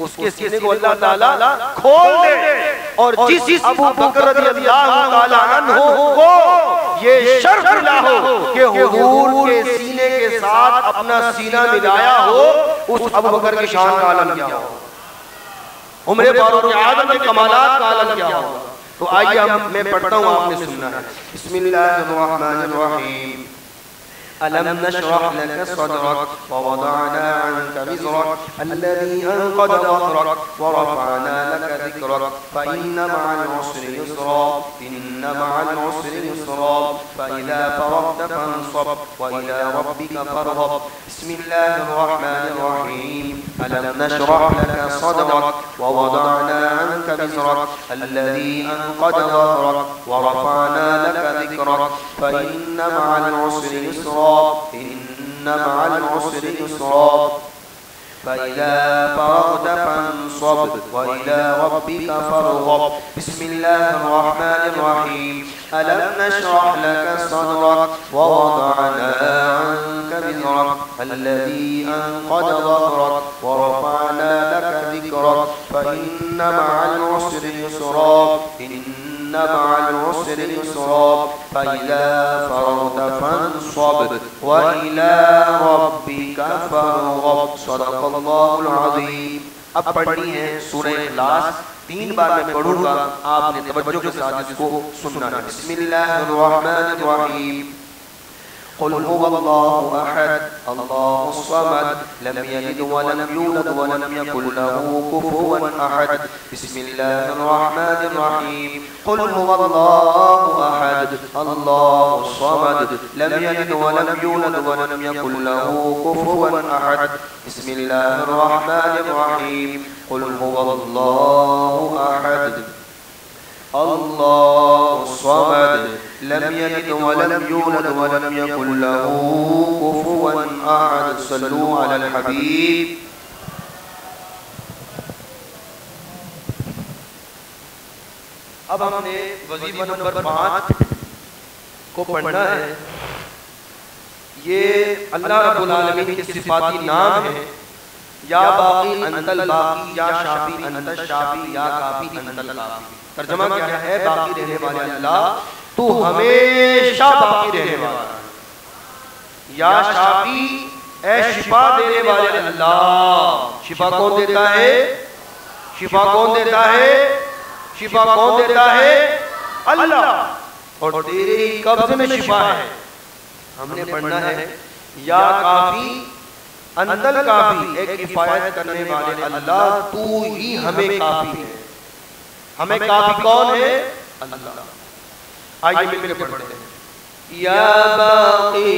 اس کے سینے کو اللہ تعالیٰ کھول دے، اور جس ابو بکر رضی اللہ تعالیٰ عنہ کو یہ شرف ملا ہو کہ حضور کے سینے کے ساتھ اپنا سینہ ملایا ہو، اس ابو بکر کی شان کا عالم کیا ہو، عمر فاروق اعظم کے کمالات کا عالم کیا ہو۔ تو آئیے میں پڑھتا ہوں، آپ نے سننا ہے۔ بسم اللہ الرحمن الرحیم۔ ألم نشرح لك صدرك ووضعنا عنك وزرك الذي أنقض ظهرك ورفعنا لك ذكرك فإن مع العسر يسرا إن مع العسر يسرا فإذا فرغت فانصب وإلى ربك فارغب بسم الله الرحمن الرحيم ألم نشرح لك صدرك ووضعنا عنك وزرك الذي أنقض ظهرك ورفعنا لك ذكرك فإن مع العسر يسرا إن مع العسر يسرا فإذا فرغت فانصب وإلى ربك فارغب بسم الله الرحمن الرحيم ألم نشرح لك صدرك ووضعنا عنك وزرك الذي أنقض ظهرك ورفعنا لك ذكرك فإن مع العسر يسرا إن مع العسر يسرا فإذا فرغت فانصب وإلى ربك فارغب صدق اللہ العظیم۔ اب پڑھنی ہے سورہ اخلاص، 3 بار میں پڑھوں گا، آپ نے توجہ کے ساتھ اس کو سننا ہے۔ بسم اللہ الرحمن الرحیم۔ قل هو الله أحد الله الصمد لم يلد ولم يولد ولم يكن له كفوا أحد بسم الله الرحمن الرحيم قل هو الله أحد الله الصمد لم يلد ولم يولد ولم يكن له كفوا أحد بسم الله الرحمن الرحيم قل هو الله أحد الله الصمد لم يلد ولم يولد ولم يكن له كفوا أحد صلوا على الحبيب۔ اب ہم نے وظیفہ نمبر 5 کو پڑھنا ہے۔ یہ اللہ رب العالمین کے صفاتی نام ہے، یا باقی انت الباقی، یا شافی انت الشافی، یا کافی انت الکافی۔ ترجمہ کیا ہے؟ باقی رہنے والے اللہ تو ہمیشہ باقی رہنے والا، یا شافی اے شفا دینے والے اللہ۔ شفا کون دیتا ہے؟ شفا کون دیتا ہے؟ شفا کون دیتا ہے؟ اللہ، اور تیرے ہی قبضے میں شفا ہے۔ ہم نے پڑھنا ہے یا کافی انت الکافی، ایک کفایت کرنے والے اللہ تو ہی ہمیں کافی ہے۔ ہمیں کافی کون ہے؟ اللہ۔ آئیے مل کے پڑھتے ہیں۔ یا باقی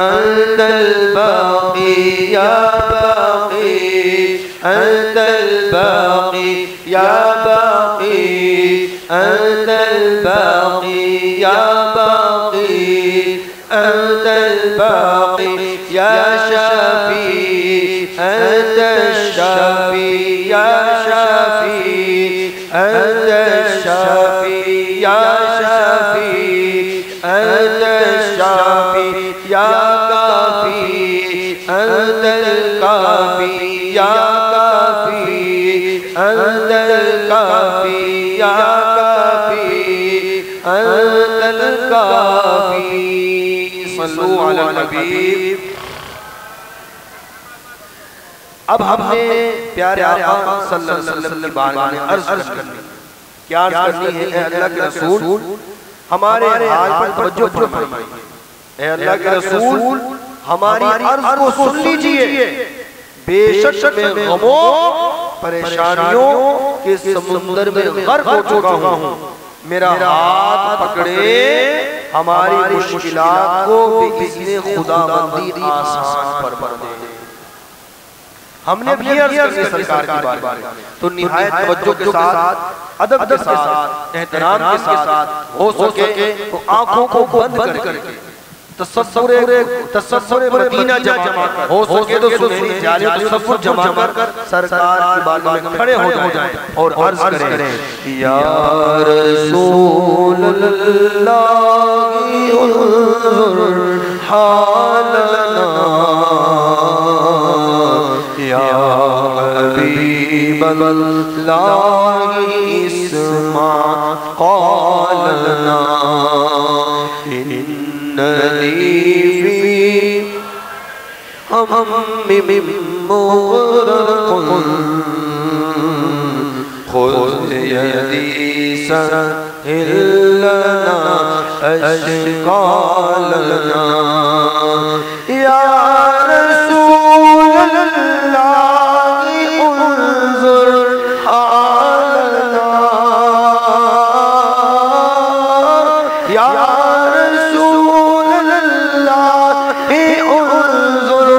انت الباقی، یا باقی انت الباقی، یا باقی انت الباقی، یا باقی انت الباقی، یا شافی انت الشافی، یا شافی انت الشافی، یا شافی انت الشافی، یا کافی انت الکافی، یا کافی انت الکافی، یا کافی انت الکافی۔ صلو علی الحبیب۔ اب ہم نے پیارے آقا صلی اللہ علیہ وسلم کی بارگاہ میں عرض کرنی، کیا عرض کرنی ہے؟ اے اللہ کے رسول ہمارے حال پر توجہ فرمائیے، اے اللہ کے رسول ہماری عرض کو سن لیجئے، بے شک میں غموں پریشانیوں کے سمندر میں غرق ہو چکا ہوں، میرا ہاتھ پکڑے ہماری مشکلات کو بإذن خداوندی آسان پر دے۔ ہم نے بھی عرض کرنی سرکار کی بارگاہ میں، تو نہایت توجہ کے ساتھ، ادب کے ساتھ، احترام کے ساتھ، ہو سکے تو آنکھوں کو بند کر کے تصور مدینہ جمع کر، ہو سکے تو سنہری جعلی تصور جمع کر سرکار کی بارگاہ میں کھڑے ہو جائیں اور عرض کریں یا رسول اللہ انظر حالنا یا حبیب الله اسمع قالنا إنني في هم مغرق خذ يدي سهل لنا أشقالنا يا رسول الله انظر حالنا يا رسول الله انظر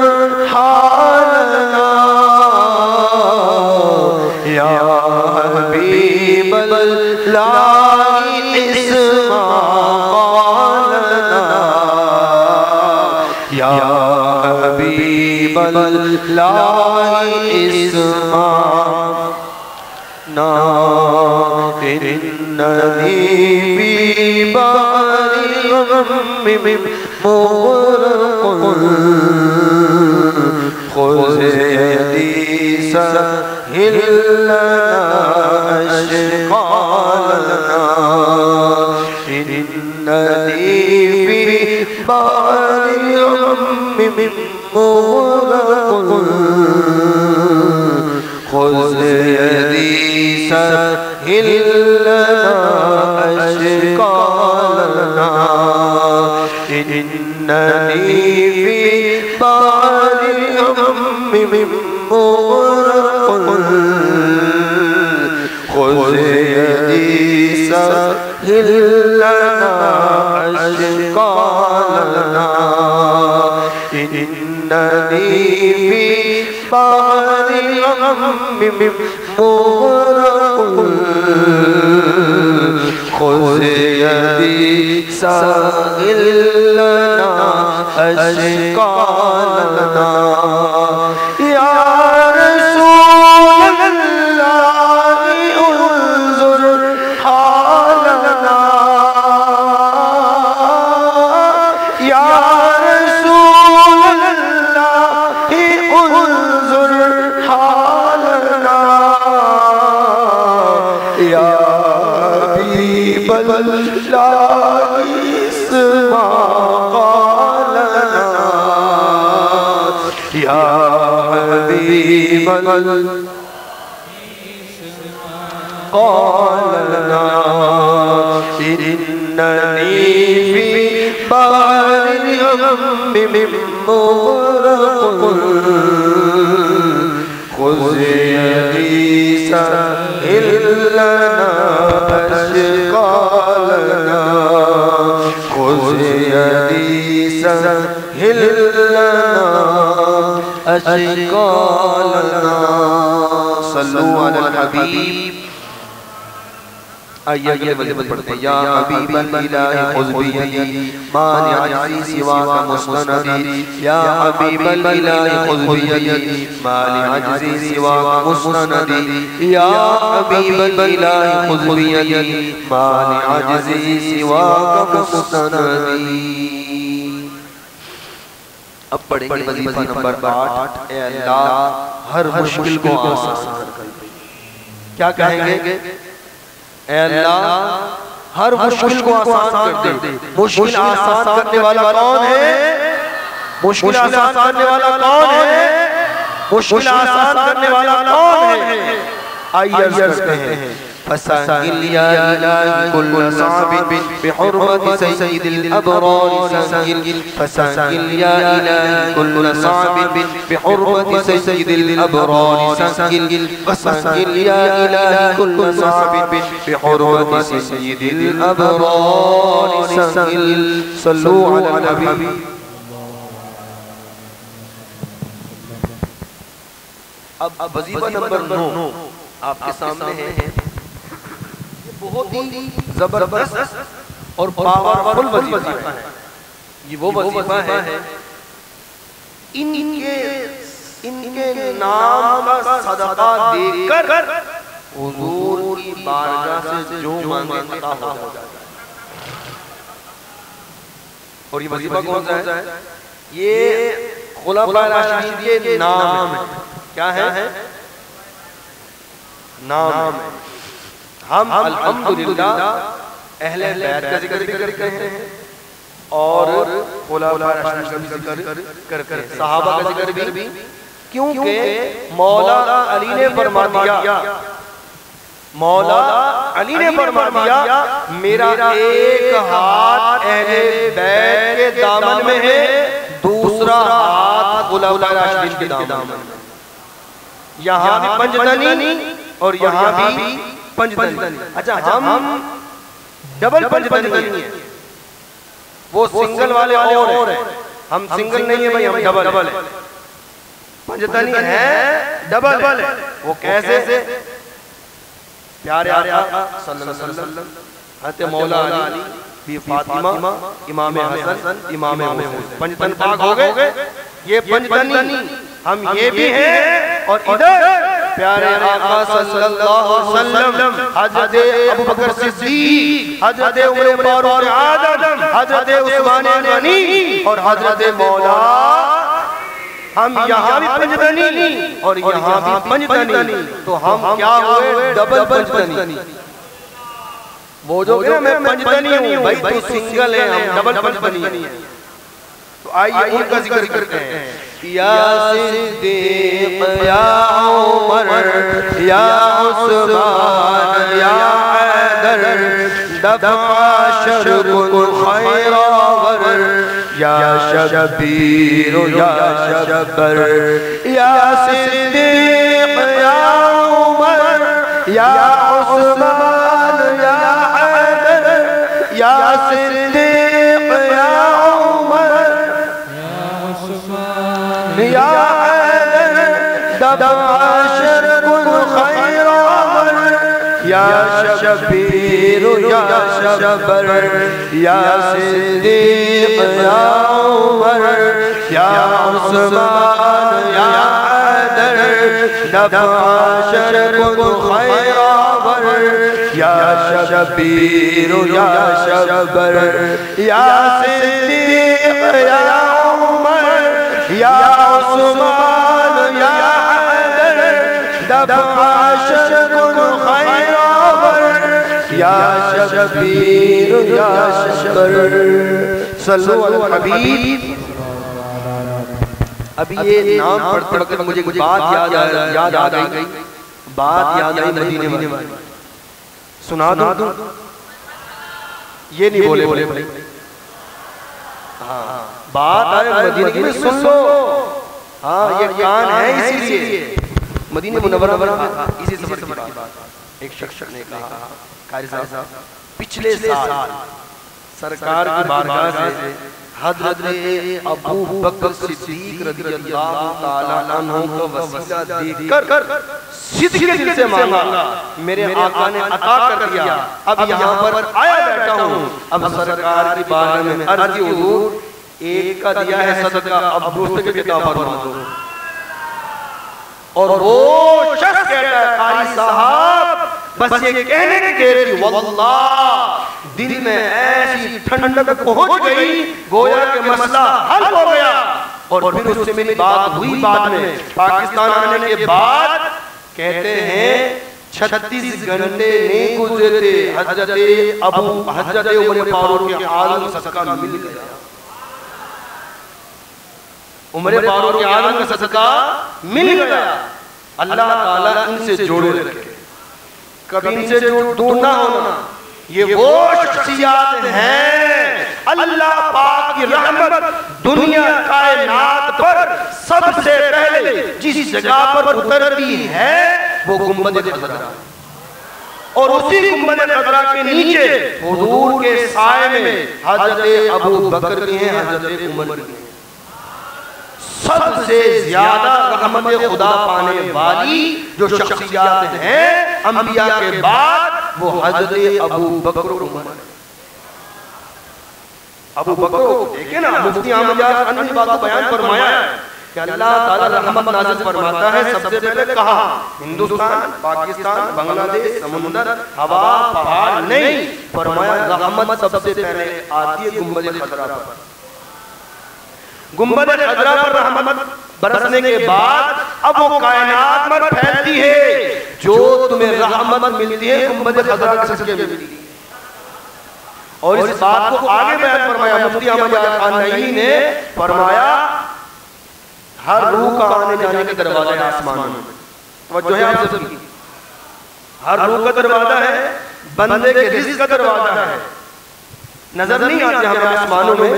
حالنا يا حبيب الله اسمع قالنا يا حبيب الله اسمعنا إنني في بحر غم مغرق خذ يدي سهل لنا أشقالنا إنني في بحر غم مغرق خذ يدي سهل لنا أشقالنا إنني في بحر غم مغرق خذ يدي سهل لنا أشقالنا إنني في بحر غم مغرق خذ يدي سهل لنا أشقالنا يا رسول الله انظر حالنا يا رسول الله انظر حالنا يا حبيب الله اسمع قالنا يا حبيب الله قالنا إنني في بحر غم مغرق خذ يدي سهل لنا أشقالنا خذ يدي سهل لنا أشقالنا صلوا على الحبيب آئیے وظیفت پڑھتے ہیں یا حبیب الالہ خذ بیدی مانع عجزی سواک مستندی یا حبیب الالہ خذ بیدی مانع عجزی سواک مستندی یا حبیب الالہ خذ بیدی مانع عجزی سواک مستندی. اب پڑھیں گے وظیفہ نمبر 8. اے اللہ ہر مشکل کو آسان کر دے. کیا کہیں گے؟ اے اللہ ہر مشکل کو آسان کر دے. مشکل آسان کرنے والا کون ہے؟ مشکل آسان کرنے والا کون ہے؟ مشکل آسان کرنے والا کون ہے؟ آئیے عرض کرتے ہیں فسهل يا إلهي كل صعب بحرمة سيد الأبرار سهل فسهل يا إلهي كل صعب بحرمة سيد الأبرار سهل فسهل يا إلهي كل صعب بحرمة سيد الأبرار سهل. صلوا على النبي. اب وظیفہ نمبر 9 آپ کے سامنے ہے. بہت ہی زبردست اور پاورفل وظیفہ ہے. یہ وہ وظیفہ ہے ان کے نام کا صدقہ دے کر حضور کی بارگاہ سے جو مانگے عطا ہو جاتا ہے. اور یہ وظیفہ کون سا ہے؟ یہ خلفائے راشدین کے نام ہے. کیا ہے؟ نام ہے. ہم الحمدللہ اہل بیت کا ذکر کرتے ہیں اور خلفائے راشدین کا ذکر کرتے ہیں, صحابہ کا ذکر بھی, کیونکہ مولا علی نے فرما دیا, مولا علی نے فرما دیا میرا ایک ہاتھ اہل بیت کے دامن میں ہے, دوسرا ہاتھ خلفائے راشدین کے دامن میں. یہاں بھی پنجتنی اور یہاں بھی پنجتنی. اچھا ہم ڈبل پنجتنی ہیں, وہ سنگل والے اور ہیں, ہم سنگل نہیں ہیں بھائی, ہم ڈبل ہیں. پنجتنی ہے ڈبل ہے, وہ کیسے؟ پیارے آقا صلی اللہ علیہ وسلم, حضرت مولا علی, بی فاطمہ, امام حسن, امام حسین, پنجتن پاک ہو گئے. یہ پنجتنی ہم یہ بھی ہیں, اور ادھر پیارے آقا صلی اللہ علیہ وسلم, حضرت ابوبکر صدیق, حضرت عمر فاروق اعظم, حضرت عثمان غنی اور حضرت مولا. ہم یہاں بھی پنجتنی اور یہاں بھی پنجتنی, تو ہم کیا ہوئے؟ ڈبل پنجتنی. وہ جو کہ میں پنجتنی ہوں بھائی, تو سنگل ہے, ہم ڈبل پنجتنی ہیں. تو آئیے ان کا ذکر کرتے ہیں. یا صدیق یا عمر یا عثمان یا حیدر دفع شرق الخیرور یا شبیر یا شبر. یا صدیق یا عمر یا عثمان یا حیدر یا صدیق یا عمر یا حیدر دفع شرق الخیرور یا شبیر یا شبر یا صدیق یا عمر یا عثمان یا حیدر دفع شرق الخیرور یا شبیر یا شبر یا صدیق یا عمر یا عثمان یا حیدر دفع شرق الخیرور یا شبیر یا شبر. صلو علی الحبیب. ابھی یہ نام پڑھ کر مجھے بات یاد آ گئی, بات یاد آئی مدینے والی, سنا دوں؟ یہ نہیں بولے بھائی, ہاں بات آئے مدینے کی, سن لو. ہاں یہ کان ہے اسی لیے. مدینہ منورہ میں اسی سفر کی بات, ایک شخص نے کہا قاری صاحب پچھلے سال سرکار کی بارگاہ سے حضرت ابو بکر صدیق رضی اللہ تعالی عنہ کو وسیلہ دیکھ کر صدق کے دل سے مانگا, میرے آقا نے عطا کر دیا. اب یہاں پر آیا بیٹھا ہوں, اب سرکار کی بارگاہ میں عرض کی حضور ایک کا دیا ہے صدقہ, اب دوسرے کے کتاب فرما دو. اور وہ شخص کہتا ہے قاری صاحب بس یہ کہنے کی دیر تھی, واللہ دل میں ایسی ٹھنڈک پہنچ گئی گویا کہ مسئلہ حل ہو گیا. اور پھر اس سے میری بات ہوئی بعد میں, پاکستان آنے کے بعد کہتے ہیں 36 گھنٹے نہیں گزرے حضرت عمر فاروق اعظم کا صدقہ مل گیا. عمر فاروق اعظم کا صدقہ مل گیا. اللہ تعالیٰ ان سے جوڑے رکھے, کبھی ان سے دور نہ ہونا. یہ وہ شخصیات ہیں اللہ پاک کی رحمت دنیا کائنات پر سب سے پہلے جس جگہ پر اترتی ہے وہ گنبد خضرا, اور اسی گنبد خضرا کے نیچے حضور کے سائے میں حضرت ابو بکر کی ہیں, حضرت عمر کی ہیں. سب سے زیادہ رحمت خدا پانے والی جو شخصیات ہیں انبیاء کے بعد وہ حضرت ابو بکر عمر. ابو بکر دیکھیں نا, مفتی احمد یار انہی باتوں بیان فرمایا ہے کہ اللہ تعالیٰ رحمت نازل فرماتا ہے سب سے پہلے کہاں؟ ہندوستان, پاکستان, بنگلہ دیش, سمندر, ہوا, پہاڑ نہیں, فرمایا رحمت سب سے پہلے آتی ہے گنبد خضرا پر. گنبد خضرا پر رحمت برسنے کے بعد اب وہ کائنات میں پھیلتی ہے. جو تمہیں میں رحمت ملتی ہے، گنبد خضرا کے صدقے میں ملتی ہے۔ اور اس بات کو آگے بیان فرمایا مفتی احمد یار خان نعیمی نے فرمایا ہر روح کا آنے جانے کا دروازہ ہے آسمانوں میں، توجہ ہے آپ سب کی، ہر روح کا دروازہ ہے، بندے کے رزق کا دروازہ ہے، نظر نہیں آتے ہمیں آسمانوں میں۔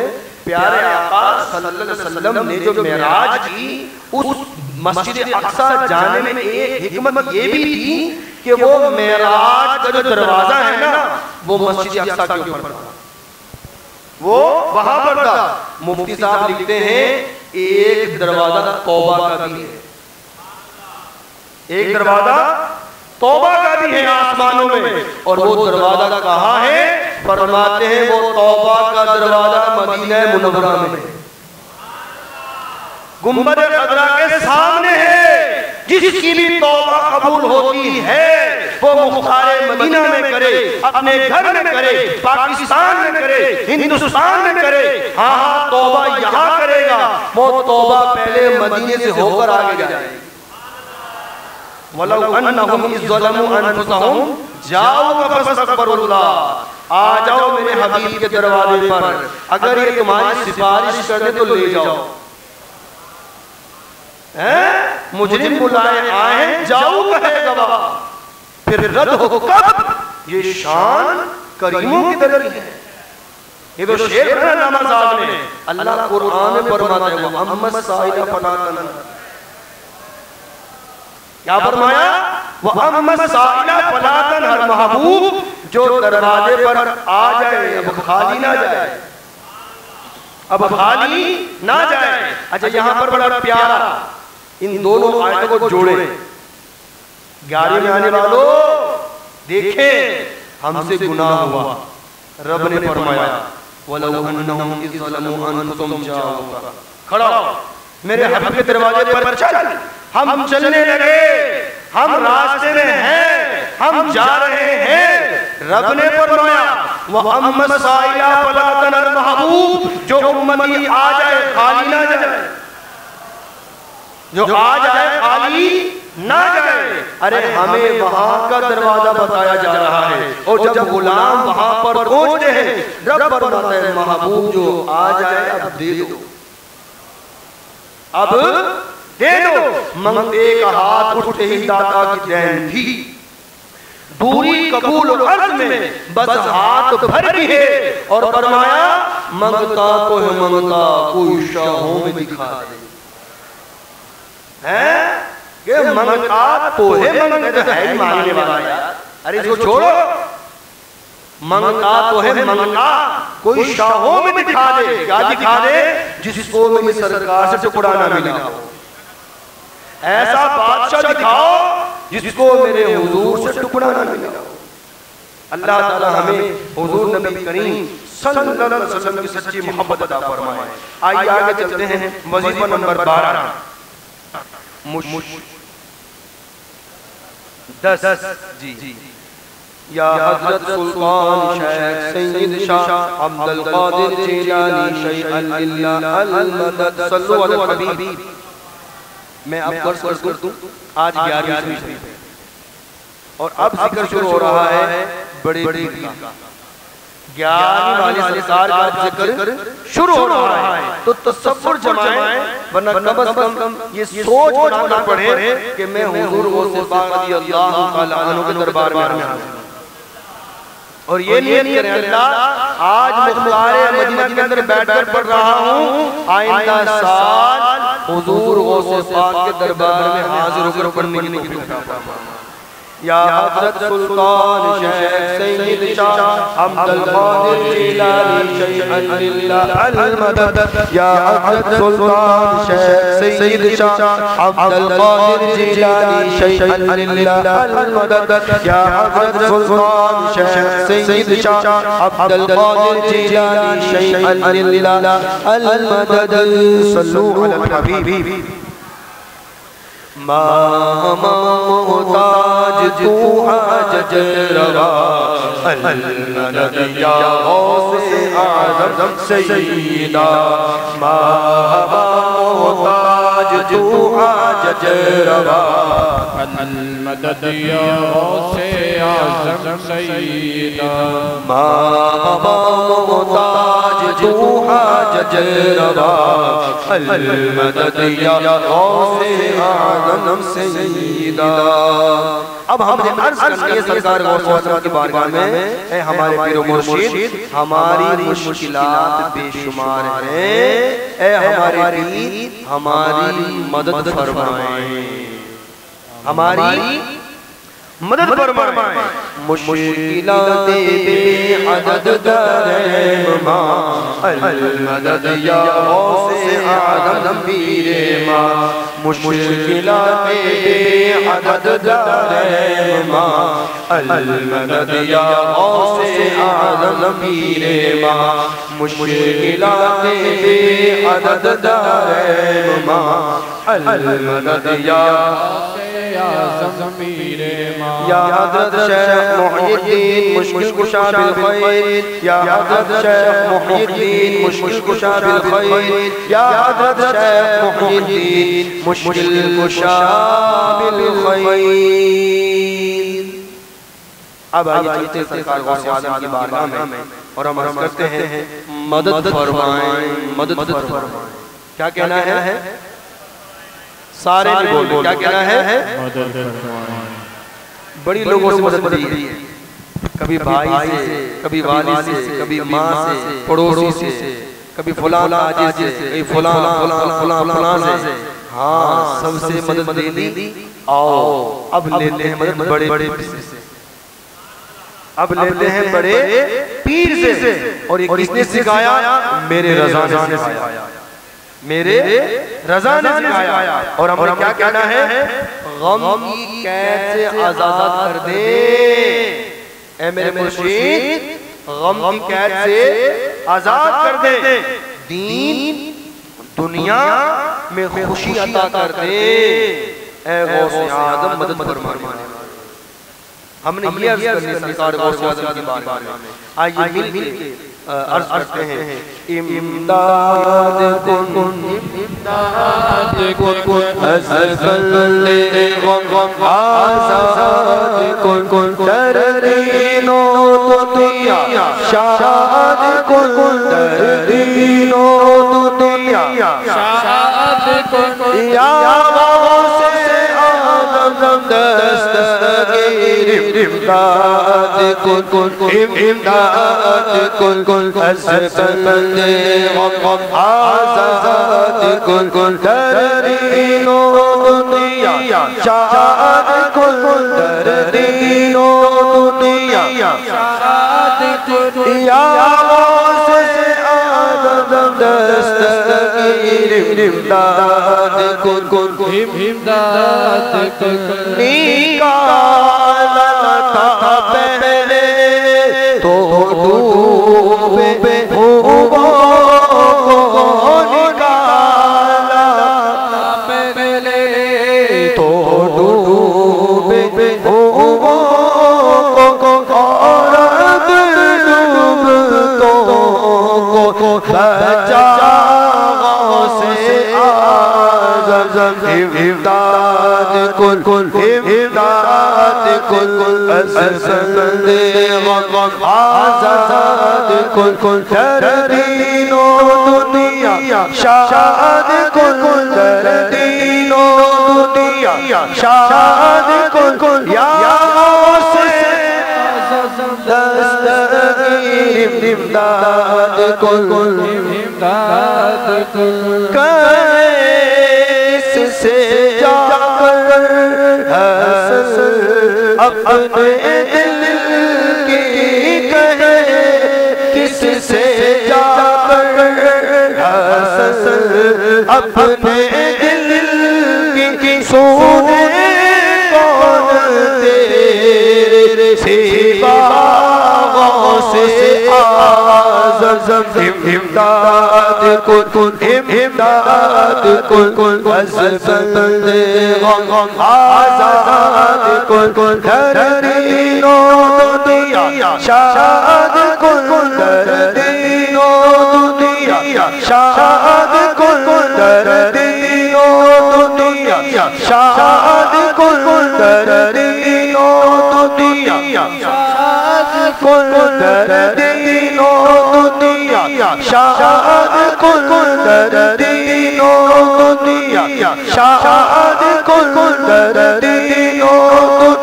پیارے آقا صلی اللہ علیہ وسلم نے جو معراج کی، اس مسجد اقصی جانے میں ایک حکمت یہ بھی تھی کہ وہ معراج کا جو دروازہ ہے نا وہ مسجد اقصی کے اوپر تھا، وہ وہاں پر تھا۔ مفتی صاحب لکھتے ہیں ایک دروازہ توبہ کا بھی ہے، ایک دروازہ توبہ کا بھی ہے آسمانوں میں، اور وہ دروازہ کہاں ہے؟ فرماتے ہیں وہ توبہ کا دروازہ مدینہ منورہ میں، گنبد خضرا کے سامنے ہے۔ جس کی بھی توبہ قبول ہوتی ہے وہ مختار مدینہ میں کرے، اپنے گھر میں کرے، پاکستان میں کرے، ہندوستان میں کرے، ہاں توبہ یہاں کرے گا، وہ توبہ پہلے مدینے سے ہو کر آگے جائے گی۔ وَلَوْ أَنَّهُمْ إِذْ ظَلَمُوا أَنفُسَهُمْ جَاءُوكَ فَاسْتَغْفَرُوا اللَّهَ، آ جاؤ میرے حبیب کے دروازے پر، اگر یہ تمہاری سفارش کرنے تو لے جاؤ، مجرم بلائے آئیں جاؤ کہے گواہ، پھر رد ہو کب؟ یہ شان کریموں کی طرح ہے۔ یہ تو شعر ہے علامہ صاحب نے، اللہ قرآن میں فرماتا ہے وَأَمَّا السَّائِلَ فَلَا تَنْهَرْ، کیا فرمایا؟ وَأَمَّا السَّائِلَ فَلَا تَنْهَرْ، محبوب جو دروازے پر آ جائے اب خالی نہ جائے، اب خالی نہ جائے۔ اچھا یہاں پر بڑا پیارا ان دونوں آیتوں کو جوڑیں، 11 میں آنے والوں دیکھیں ہم سے گناہ ہوا، رب نے فرمایا وَلَوْ أَنَّهُمْ إِذْ ظَلَمُوا أَنفُسَهُمْ جَاءُوكَ، کھڑا ہو میرے حبیب کے دروازے پر چل، ہم چلنے لگے، ہم راستے میں ہیں، ہم جا رہے ہیں۔ رب نے فرمایا وَأَمَّا السَّائِلَ فَلَا تَنْهَرْ، محبوب جو امتی آ جائے خالی نہ جائے، جو آ جائے خالی نہ جائے۔ ارے ہمیں وہاں کا دروازہ بتایا جا رہا ہے، اور جب غلام وہاں پر پہنچتے ہیں رب فرماتا ہے محبوب جو آ جائے اب دے دو، اب دے دو۔ منگتے کا ہاتھ اٹھتے ہی داتا کی دین تھی، دوری قبول عرض میں بس ہاتھ بھر بھی ہے، اور فرمایا منگتا تو ہے منگتا کوئی شاہوں میں دکھا دے، کہ منگتا تو ہے منگتا ہے مانگنے والا یار، ارے اس کو چھوڑو، منگتا تو ہے منگتا کوئی شاہوں میں دکھا دے، کیا دکھا دے؟ جس کو میں سرکار سے ٹکڑا نہ ملا ہو، ایسا بادشاہ دکھاؤ جس کو میرے حضور سے ٹکڑا نہ ملا ہو۔ اللہ تعالی ہمیں حضور نبی کریم صلی اللہ علیہ وسلم کی سچی محبت عطا فرمائے۔ آئیے آگے چلتے ہیں، وظیفہ نمبر 12 جی یا حضرت سلطان شیخ سید شاہ عبد القادر جیلانی شیخ اللہ المدد صلو علی الحبیب۔ میں اب قرض کر دوں آج 11ویں شریف ہے اور اب ذکر شروع ہو رہا ہے بڑے پیر کا، 11ویں والے سرکار کا ذکر شروع ہو رہا ہے، تو تصور جمائیں، ورنہ کم از کم یہ سوچ بنا پڑے کہ میں حضور غوث پاک رضی اللہ تعالیٰ عنہ کے دربار میں حاضر ہوں، اور یہ نیت کریں اللہ آج مختار مدینہ کے اندر بیٹھ کر پڑھ رہا ہوں، آئندہ سال حضور غوث پاک کے دربار میں حاضر ہو کر پڑھنے کی توفیق عطا فرما۔ یا حضرت سلطان شیخ سید شاہ عبد القادر جیلانی شیخ اللہ المدد، یا حضرت سلطان شیخ سید شاہ عبد القادر جیلانی شیخ اللہ المدد، یا حضرت سلطان شیخ سید شاہ عبد القادر جیلانی شیخ اللہ المدد۔ صلو علی الحبیب۔ محتاج تو حاجت روا المدد یا غوث اعظم سیدہ، محتاج تو حاجت روا المدد یا غوث اعظم سیدہ محتاج تو حاجت روا المدد یا غوث اعظم سیدہ۔ اب ہم نے عرض کر کے سرکار غوث اعظم کی بارگاہ میں اے ہمارے پیر و مرشد ہماری مشکلات بے شمار ہیں، اے ہمارے پیر ہماری مدد فرمائیں، ہماری مدد فرمائیں۔ مشکلات بے عدد درہم ماں المدد یا غوث اعظم پیر ماں، مشکلات بے عدد درہم ماں المدد یا غوث اعظم پیر ماں، مشکلات بے عدد درہم ماں المدد یا یا حضرت شیخ محی الدین مشکل کشا بالخیر، یا حضرت شیخ محی الدین مشکل کشا بالخیر، یا حضرت شیخ محی الدین مشکل کشا بالخیر۔ اب آئیے چلتے سرکار غوث اعظم کی بارگاہ میں اور ہم عرض کرتے ہیں مدد فرمائیں، مدد فرمائیں۔ کیا کہنا ہے؟ سارے نہیں بول، کیا کہنا ہے؟ مدد فرمائیں۔ بڑی لوگوں سے مدد دی ہے، کبھی بھائی سے، کبھی والد سے، کبھی ماں سے، پڑوسی سے، کبھی فلان آجی سے، کبھی فلان سے، ہاں سب سے مدد دے دی۔ آؤ اب لیتے ہیں مدد بڑے پیر سے، اب لیتے ہیں بڑے پیر سے۔ اور یہ کس نے سکھایا؟ میرے رضا نے سکھایا، میرے رضا نے سکھایا۔ اور ہم نے کیا کہنا ہے؟ غم کی قید سے آزاد کر دے اے میرے مرشد، غم کی قید سے آزاد کر دے، دین دنیا میں خوشی عطا کر دے اے غوث اعظم مدد فرمانے۔ ہم نے یہ عرض کرنی سرکار غوث اعظم کی بارگاہ میں، آئیے مل کے عرض کرتے ہیں امداد کن امداد کن حسن غم آزاد کن در دین و دنیا شاد کن در دین و دنیا شاد کن یا غوث اعظم دستگیر امداد کن امداد کن حسن غم آزاد کن در دین و دنیا شاد کن در دین و دنیا شاد کن یا غوث اعظم دستگیر امداد کن امداد کن نکالا تھا پہلے تو ڈوبے ہوا نکالا تھا پہلے تو ڈوبے ہوا اور اب ڈوبتوں کو بچا غوث اعظم امداد کن امداد کن حسن غم آزاد کن در دین و دنیا شاد کن در دین و دنیا شاد کن یا غوث دستگیر امداد کن امداد کیس سے جا کر حسن اپنے دل کی کہے، کس سے جا کر حسن اپنے دل کی سونے کون تیرے سوا غوث اعظم امداد کن امداد کن حسن غم آزاد کن در دین و دنیا شاد کن در دین و دنیا شاد کن در دین و کن در دین و دنیا شاد کن در دین و دنیا شاد کن در دین و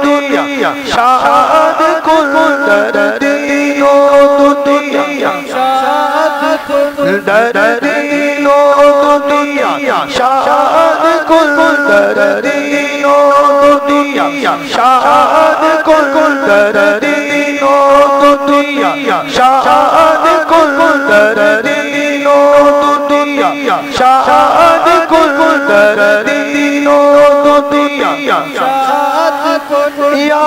دنیا شاد کن در دین و دنیا شاد کن در دین و دنیا شاد کن در دین و دنیا شاد کن در دین و دنیا شاد کن در دین و دنیا شاد کن در دین و دنیا شاد کن یا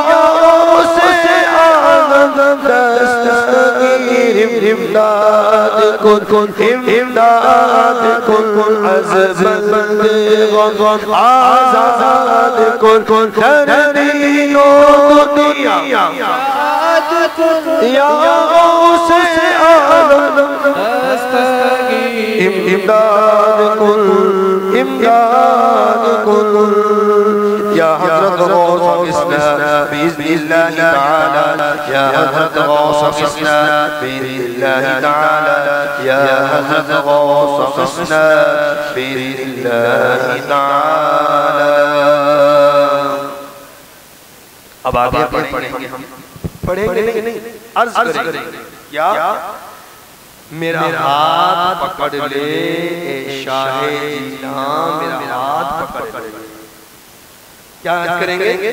سے آمد دستگیر امداد کن امداد کن از بند غم آزاد کن در دین و دنیا شاد کن یا سے آمد دستگیر امداد کن امداد کن یا حضرت غوث اسلام بإذن اللہ تعالی یا حضرت غوث اسلام بإذن اللہ تعالی یا حضرت غوث اسلام بإذن اللہ تعالی. اب آگے پڑھیں گے ہم پڑھیں گے نہیں عرض کریں گے کیا میرا ہاتھ پکڑ لے اے شاہ جیلان میرا ہاتھ پکڑ لے. کیا کریں گے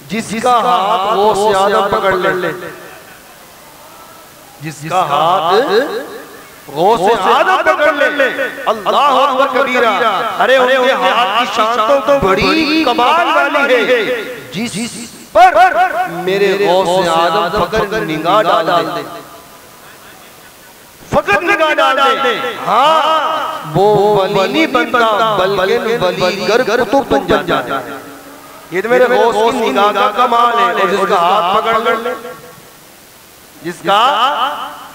جس کا ہاتھ غوث اعظم پکڑ لے جس کا ہاتھ غوث اعظم پکڑ لے اللہ اکبر کبیرہ. ارے ان کے ہاتھ کی شان تو بڑی کمال والی ہے جس پر میرے غوث اعظم فقط نگاہ ڈال دے فقط نگاہ ڈال دے. ہاں وہ ولی نہیں بنتا بلکہ ولی گر تو بن جاتا ہے. یہ تو میرے غوث کی نگاہ کا کمال ہے. اور جس کا ہاتھ پکڑ لے جس کا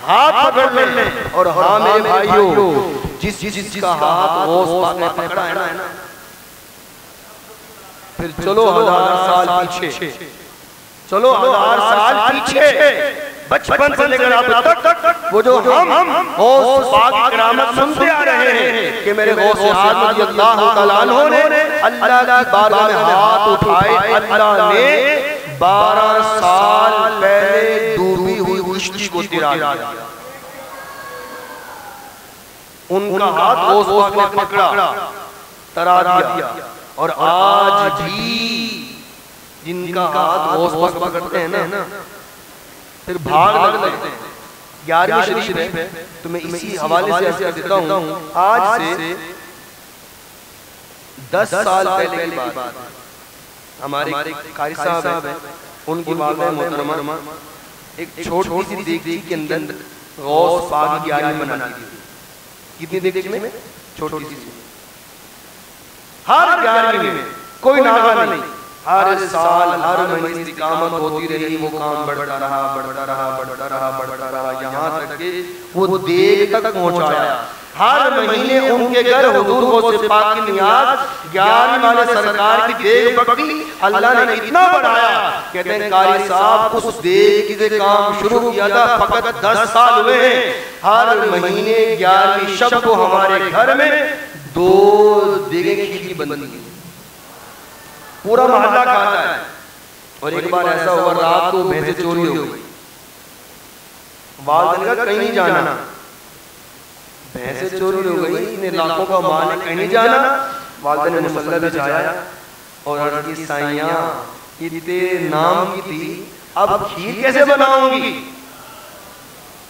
ہاتھ پکڑ لے اور ہاں میرے بھائیو جس کا ہاتھ غوث پاک نے پکڑا ہے نا پھر چلو 1000 سال پیچھے چلو 1000 سال پیچھے بچپن سے لے کر اب تک وہ جو ہم غوث پاک کی کرامت سنتے آ رہے ہیں کہ میرے غوث اعظم رضی اللہ تعالیٰ عنہ نے اللہ کی بارگاہ میں ہاتھ اٹھائے. اللہ نے 12 سال پہلے ڈوبی ہوئی کشتی کو تیرا دیا. ان کا ہاتھ غوث پاک نے پکڑا ترا دیا. اور آج بھی جن کا ہاتھ غوث پاک پکڑتے ہیں نا پھر بھاگ لگتے ہیں. 11ویں شریف ہے تو میں اسی حوالے سے ایسے دیتا ہوں. آج سے 10 سال پہلے کی بات ہمارے قاری صاحب ہیں ان کی والدہ محترمہ ایک چھوٹی سی دیگچی کے اندر غوث پاک کی 11ویں بناتی تھی. کتنی دیگچی میں؟ چھوٹی سی. ہر 11ویں میں کوئی ناغہ نہیں. ہر سال ہر مہینے استقامت ہوتی رہی. وہ کام بڑھتا رہا بڑھتا رہا بڑھتا رہا بڑھتا رہا یہاں تک کہ وہ دیگ تک پہنچایا. ہر مہینے ان کے گھر حضور غوث پاک کی نیاز 11ویں والے سرکار کی دیگ پکڑی. اللہ نے اتنا بڑھایا کہتے ہیں قاری صاحب اس دیگ سے کام شروع کیا تھا فقط 10 سال ہوئے ہیں. ہر مہینے 11ویں شب کو ہمارے گھر میں 2 دیگیں کھیلی بنتی ہیں. پورا محلہ کھاتا ہے. اور ایک بار ایسا ہوا رات کو بھینسیں چوری ہو گئی. والدین کا کہیں نہیں جانا. بھینسیں چوری ہو گئی اتنے لاکھوں کا مال ہے کہیں نہیں جانا. والدین نے مسئلہ بھی جایا اور عرض کی سائیاں اتنے نام کی تھی اب کھیر کیسے بناؤں گی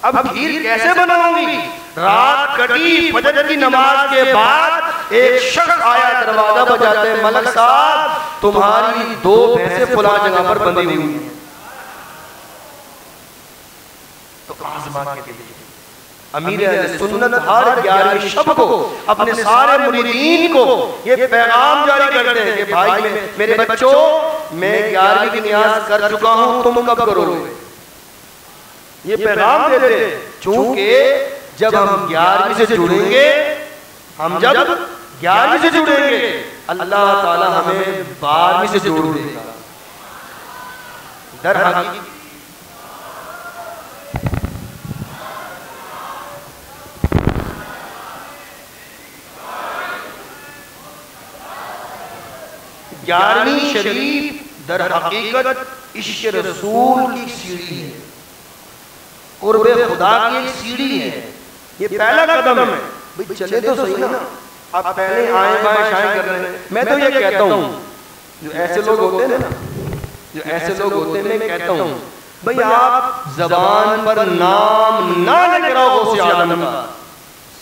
اب کھیر کیسے بناؤں گی. رات کٹی فجر کی نماز کے بعد ایک شخص آیا دروازہ بجاتے ملک صاحب تمہاری 2 بھینسیں فلاں جگہ پر بندھی ہوئی ہیں. تو آزما کے لیے امیر اہل سنت ہر 11ویں شب کو اپنے سارے مریدین کو یہ پیغام جاری کرتے ہیں کہ بھائی میرے بچوں میں 11ویں کی نیاز کر چکا ہوں تم کب کرو گے. یہ پیغام دیتے چونکہ جب ہم 11ویں سے جڑیں گے ہم جب 11ویں سے جڑیں گے اللہ تعالی ہمیں 12ویں سے جوڑ دے گا. در حقیقت گیارہویں شریف در حقیقت عشق رسول کی سیڑھی ہے، قرب خدا کی ایک سیڑھی ہے، یہ پہلا قدم ہے. بھئی چلے تو صحیح نا، آپ پہلے آئیں بائیں شائیں کر رہے ہیں. میں تو یہ کہتا ہوں جو ایسے لوگ ہوتے ہیں نا، جو ایسے لوگ ہوتے ہیں، میں کہتا ہوں بھئی آپ زبان پر نام نہ لے رہا ہو غوث اعظم کا،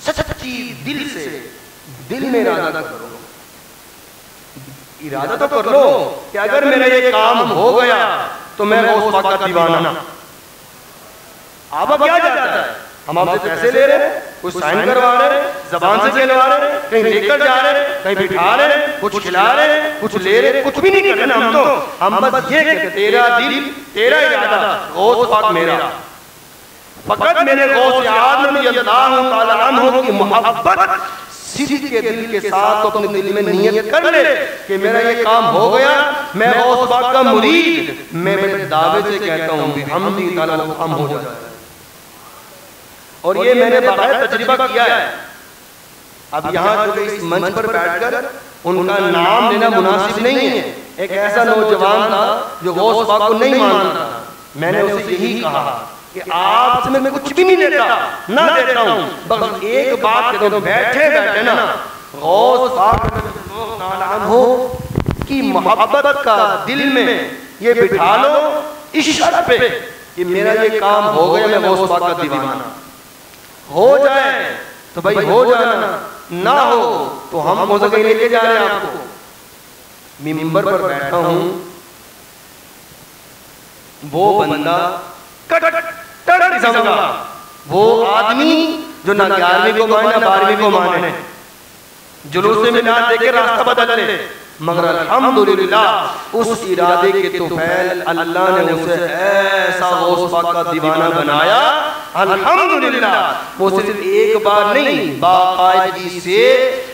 سچی دل سے دل میں ارادہ کرو، ارادہ تو کر لو کہ اگر میرا یہ کام ہو گیا تو میں غوث پاک کا دیوانہ. آپ کیا جاتا ہے؟ ہم آپ سے پیسے لے رہے ہیں، کچھ سائن کروا رہے ہیں، زبان سے کہلوا رہے ہیں، کہیں لے کر جا رہے ہیں، کہیں بٹھا رہے ہیں، کچھ کھلا رہے ہیں، کچھ لے رہے ہیں، کچھ بھی نہیں کر رہے. ہم بس یہ کہ تیرا دل، تیرا ارادہ، غوث پاک میرا. فقط میرے غوث اعظم رضی اللہ تعالی عنہ کی محبت صدق کے دل کے ساتھ تو اپنے دل میں نیت کر لے کہ میرا یہ کام ہو گیا، میں غوث پاک کا مرید. میں بڑے دعوے سے کہتا ہوں بحمدہ تعالی وہ کام ہو جاتا ہے. اور یہ میں نے باقاعدہ تجربہ کیا ہے. اب یہاں جو اس منچ پر بیٹھ کر ان کا نام لینا مناسب نہیں ہے. ایک ایسا نوجوان تھا جو غوث پاک کو نہیں مانتا تھا. میں نے اسے یہی کہا کہ آپ سے میں کچھ بھی نہیں دیتا، نہ دیتا ہوں، بس ایک بات کہتا ہوں، بیٹھے بیٹھے نا غوث پاک کی محبت کا دل میں یہ بٹھا لو اس شرط پہ کہ میرا یہ کام ہو گیا، میں غوث پاک کا دیوانہ. ہو جائے تو بھائی ہو جانا، نہ ہو تو ہم ہو سکے لے کے جا رہے ہیں آپ کو. منبر پر بیٹھا ہوں، وہ بندہ قسم کا، وہ آدمی جو نہ 11ویں کو مانے نہ 12ویں کو مانے، جلوس میں نہ دے کے راستہ بدل لے، مگر الحمدللہ اس ارادے کے توفیل اللہ نے اسے ایسا غوث پاک کا دیوانہ بنایا. الحمدللہ وہ صرف ایک بار نہیں، باقاعدگی سے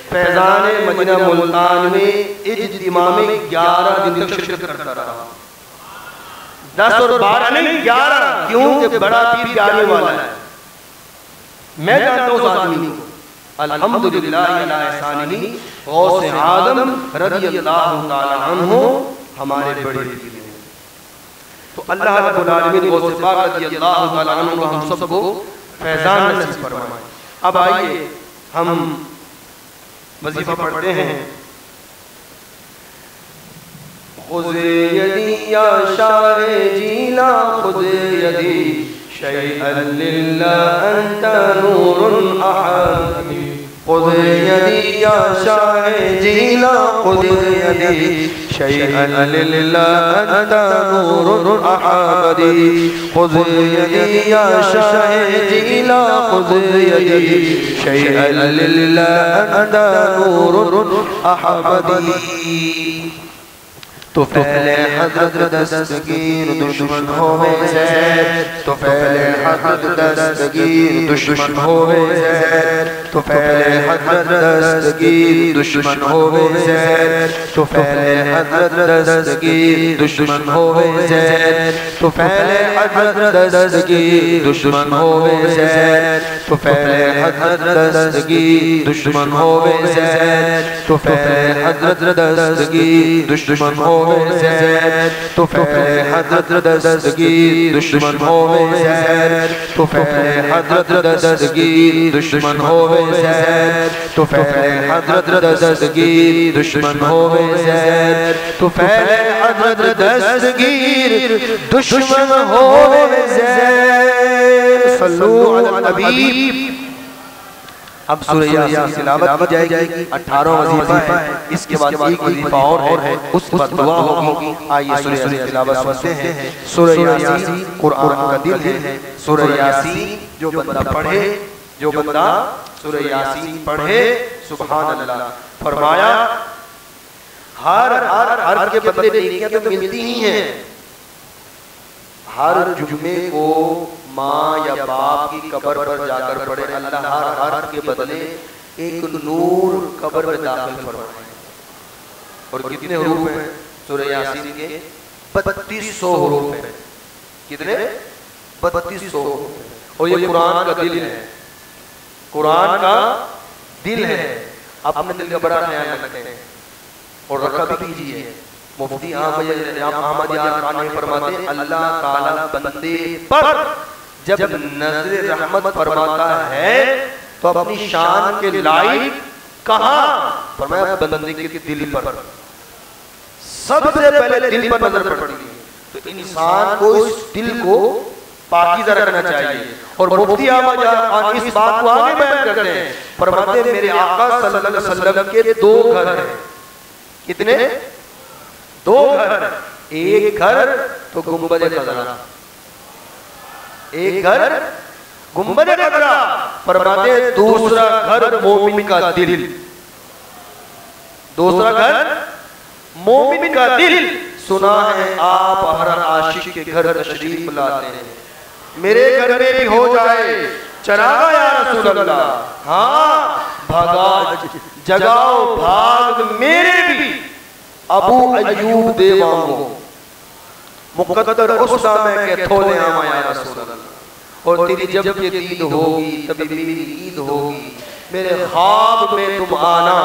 فیضان مدینہ ملتان میں اجتماع میں 11 دن تک شرکت کرتا رہا. 10 اور 12 نہیں 11، کیونکہ بڑا پیر پیارے والا ہے. میں جانتا ہوں اس آدمی کو. الحمدللہ علی احسانہ غوث اعظم رضی اللہ تعالی عنہ ہمارے بڑے پیر ہیں. تو اللہ رب العالمین غوث پاک رضی اللہ تعالی عنہ ہم سب کو فیضان نصیب فرمائے. اب آئیے ہم وظیفہ پڑھتے ہیں. خذ یدی یا شاہ جیلا خذ یدی شیئا للہ انت نور احادی. خذ یدی یا شاہ جیلا خذ یدی شیئا للہ انت نور احادی. خذ یدی یا شاہ جیلا خذ یدی شیئا للہ انت نور احادی. تو پہلے حضرت دستگیر دشمن ہوئے زید، تو پہلے حضرت دستگیر دشمن ہوئے زید، تو پہلے حضرت دستگیر دشمن ہوئے زید، تو پہلے حضرت دستگیر دشمن ہوئے زید، تو پہلے حضرت دستگیر دشمن ہوئے زید، تو پہلے حضرت دستگیر دشمن ہوئے زید، تو پہلے حضرت دستگیر دشمن ہوئے زید، تو پہلے حضرت دستگیر دشمن ہوئے زید، تو پہلے حضرت دستگیر دشمن ہوئے زید، تو پہلے حضرت دستگیر دشمن ہوئے زید، تو پہلے حضرت دستگیر دشمن ہوئے زید. صلو علی النبی. اب سورہ یاسین تلاوت کی جائے گی. 18 وظیفہ ہے، اس کے بعد ایک وظیفہ اور ہے، اس کے بعد دعا ہوگی. آئیے سورہ یاسین تلاوت سنتے ہیں. سورہ یاسین قرآن کا دل ہے. سورہ یاسین جو بندہ پڑھے، جو بندہ سورہ یاسین پڑھے، سبحان اللہ، فرمایا ہر حرف کے بدلے نیکیاں تو ملتی ہی ہیں. ہر جمعے کو ماں یا باپ کی قبر پر جا کر پڑھے، اللہ ہر حرف کے بدلے ایک نور قبر میں داخل فرمائے. اور کتنے حروف ہیں سورہ یاسین کے؟ 3200 حروف ہیں. کتنے؟ 3200. اور یہ قرآن کا دل ہے. قرآن کا دل ہے. اپنے دل کا بڑا خیال رکھتے ہیں اور رکھا بھی کیجیے. مفتی احمد یار خان فرماتے اللہ تعالیٰ بندے پر جب نظر رحمت فرماتا ہے تو اپنی شان کے لائق کہاں؟ فرمایا بندے کے دل پر. سب سے پہلے دل پر نظر پڑتی ہے. تو انسان کو اس دل کو پاکیزہ رکھنا چاہیے. اور مفتی احمد یار خان اس بات کو آگے بیان کرتے ہیں. فرماتے ہیں میرے آقا صلی اللہ علیہ وسلم کے 2 گھر ہیں. کتنے؟ 2 گھر. ایک گھر تو گنبد خضرا. ایک گھر گنبد خضرا. فرماتے ہیں دوسرا گھر مومن کا دل. دوسرا گھر مومن کا دل. سنا ہے آپ ہر عاشق کے گھر تشریف لاتے ہیں. میرے گھر میں بھی ہو جائے چراغا یا رسول اللہ. ہاں بھگا جگاؤ بھاگ میرے بھی ابو ایوب دیوانگو. مقدر اسنا میں کہ تھولے آما یا رسول اللہ. اور تیری جب یہ دید ہوگی تب میری عید ہوگی. میرے خواب میں تم آنا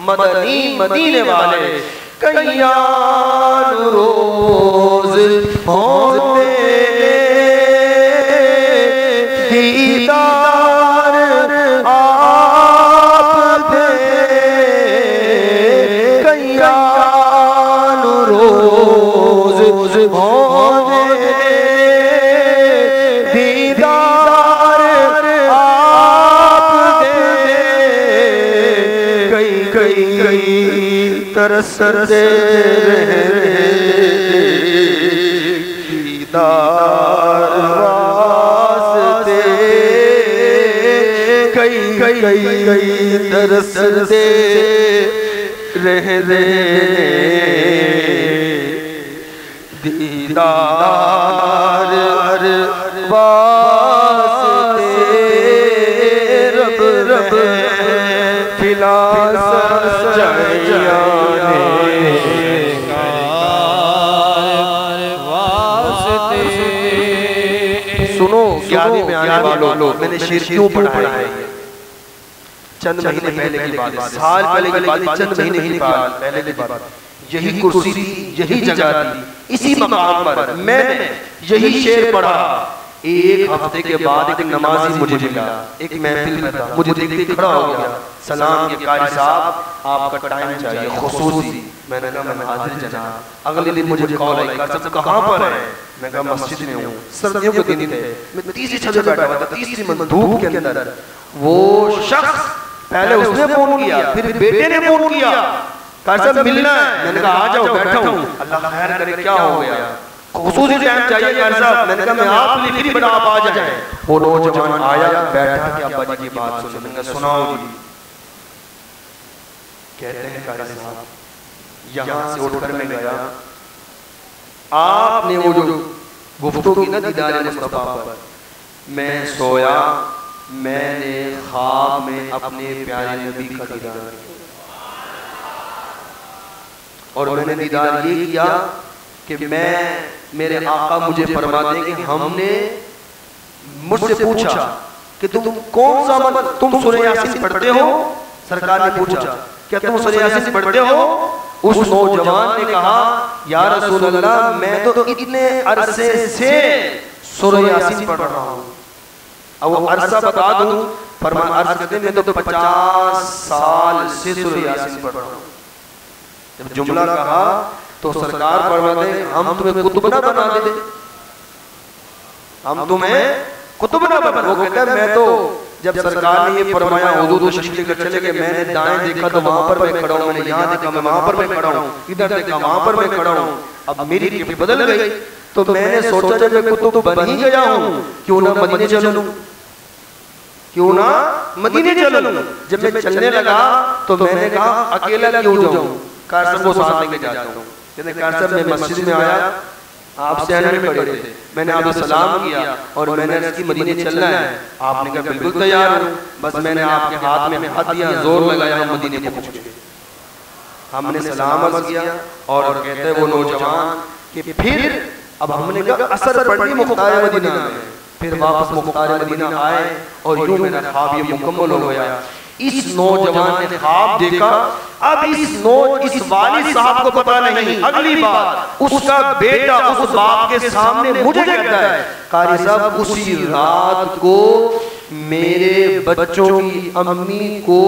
مدنی مدینے والے. کیان روز ہوتے دیدار آپ دے. کیان روز ہوتے دیدار آپ دے. کئی ترستے دیدار واسطے. کئی ترستے رہ دے دیدار واسطے. رب رب فلا سنو گیارہویں میں آنے والوں. میں نے شعر کیوں پڑھا ہے؟ چند مہینے پہلے کی بات ہے. سال پہلے کی بات ہے. چند مہینے پہلے کی بات. یہی کرسی تھی, یہی جگہ تھی, اسی مقام پر میں نے یہی شعر پڑھا. ایک ہفتے کے بعد ایک نمازی مجھے ملا. ایک محفل میں تھا. مجھے دیکھتے کھڑا ہو گیا. سلام کے قاری صاحب آپ کا ٹائم چاہیے خصوصی. میں نے کہا میں حاضر جناب. اگلے دن مجھے کال آئی کہ صاحب کہاں پر ہیں؟ میں کہا مسجد میں ہوں. سردیوں کے دن تھے. میں تیسری چھت پہ بیٹھا ہوا تھا, تیسری منزل دھوپ کے اندر. وہ شخص پہلے اس نے فون کیا, پھر بیٹے نے فون کیا, کہا صاحب ملنا ہے. میں نے کہا آ جاؤ بیٹھا ہوں. اللہ خیر کرے کیا ہو گیا؟ خصوصی ٹائم چاہیے کہا صاحب. میں نے کہا میں آپ لکھ بڑا آپ آ جائیں. وہ نوجوان آیا بیٹھا کہ ابا جی کی بات سنو. میں نے کہا سناؤ جی. کہتے ہیں قاری صاحب یہاں سے اٹھ کر میں گیا. آپ نے وہ جو گفتگو کی نا دیدار مصطفیٰ پر, میں سویا, میں نے خواب میں اپنے پیارے نبی کا دیدار کیا. اور میں نے دیدار یہ کیا کہ میرے آقا مجھے فرماتے ہیں کہ ہم نے مجھ سے پوچھا کہ تم کون سا عمل, تم سورہ یاسین پڑھتے ہو؟ سرکار نے پوچھا کیا تم سورہ یاسین پڑھتے ہو؟ اس نوجوان نے کہا یا رسول اللہ میں تو اتنے عرصے سے سورہ یاسین پڑھ رہا ہوں. اب وہ عرصہ بتا دوں. فرمایا عرض کرتے میں تو 50 سال سے سورہ یاسین پڑھ رہا ہوں. جب جملہ کہا تو سرکار فرماتے ہیں ہم تمہیں کتب نہ بنا دیں, ہم تمہیں کتب نہ بنا. وہ کہتا ہے میں تو جب سرکار نے یہ فرمایا حضور تشریف لے کر چلے گئے, میں نے دائیں دیکھا تو وہاں پر میں کھڑا ہوں, میں نے یہاں دیکھا میں وہاں پر میں کھڑا ہوں, ادھر دیکھا وہاں پر میں کھڑا ہوں. اب میری کیفیت بدل گئی تو میں نے سوچا جب میں کتب بن ہی گیا ہوں کیوں نہ مدینے چلوں, کیوں نہ مدینے چلوں. جب میں چلنے لگا تو میں نے کہا اکیلا کیوں جاؤں, کار صاحب کو ساتھ لے کے جاتا ہوں. کہتے ہیں کار صاحب میں مسجد میں آیا, آپ سہنے میں کھڑے تھے, میں نے آپ کو سلام کیا اور میں نے اس کی مدینے چلنا ہے. آپ نے کہا بالکل تیار ہوں, بس میں نے آپ کے ہاتھ میں ہاتھ دیا, زور لگایا, ہم مدینے پہنچ گئے. ہم نے سلام عرض کیا اور کہتے ہیں وہ نوجوان کہ پھر اب ہم نے کہا اثر پڑی مختار مدینہ میں، پھر واپس مختار مدینہ آئے اور یوں میرا خواب یہ مکمل ہو گیا. اس نوجوان نے خواب دیکھا. اب اس والد صاحب کو پتا نہیں، اگلی بات اس کا بیٹا اس باپ کے سامنے مجھے کہتا ہے قاری صاحب اسی رات کو میرے بچوں کی امی کو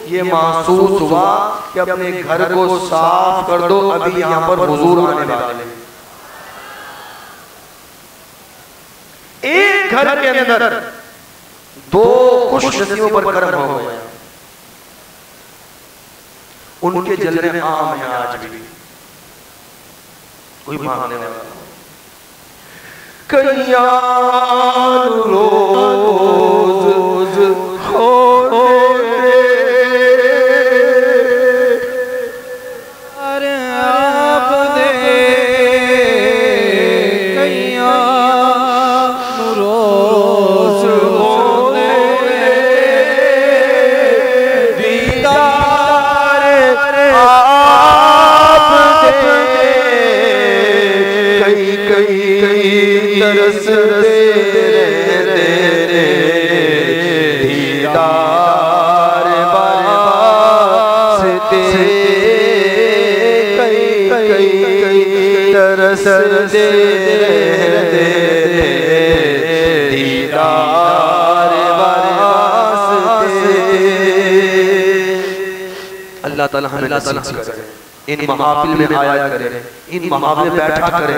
یہ محسوس ہوا کہ اپنے گھر کو صاف کر دو، ابھی یہاں پر حضور آنے والے ہیں. ایک گھر کے اندر دو خوش نصیبوں پر کرم ہو گیا. ان کے جلوے عام ہیں آج بھی، کوئی ماننے والا کیان روز ہوتے آپ دے کیان روز ہوتے دیدار آپ دے کئی درس دے دیدار واسطے کئی درس دے دیدار واسطے. اللہ تعالیٰ ہمیں نصیب کرے، ان محافل میں آیا کرے، ان محافل میں بیٹھا کرے،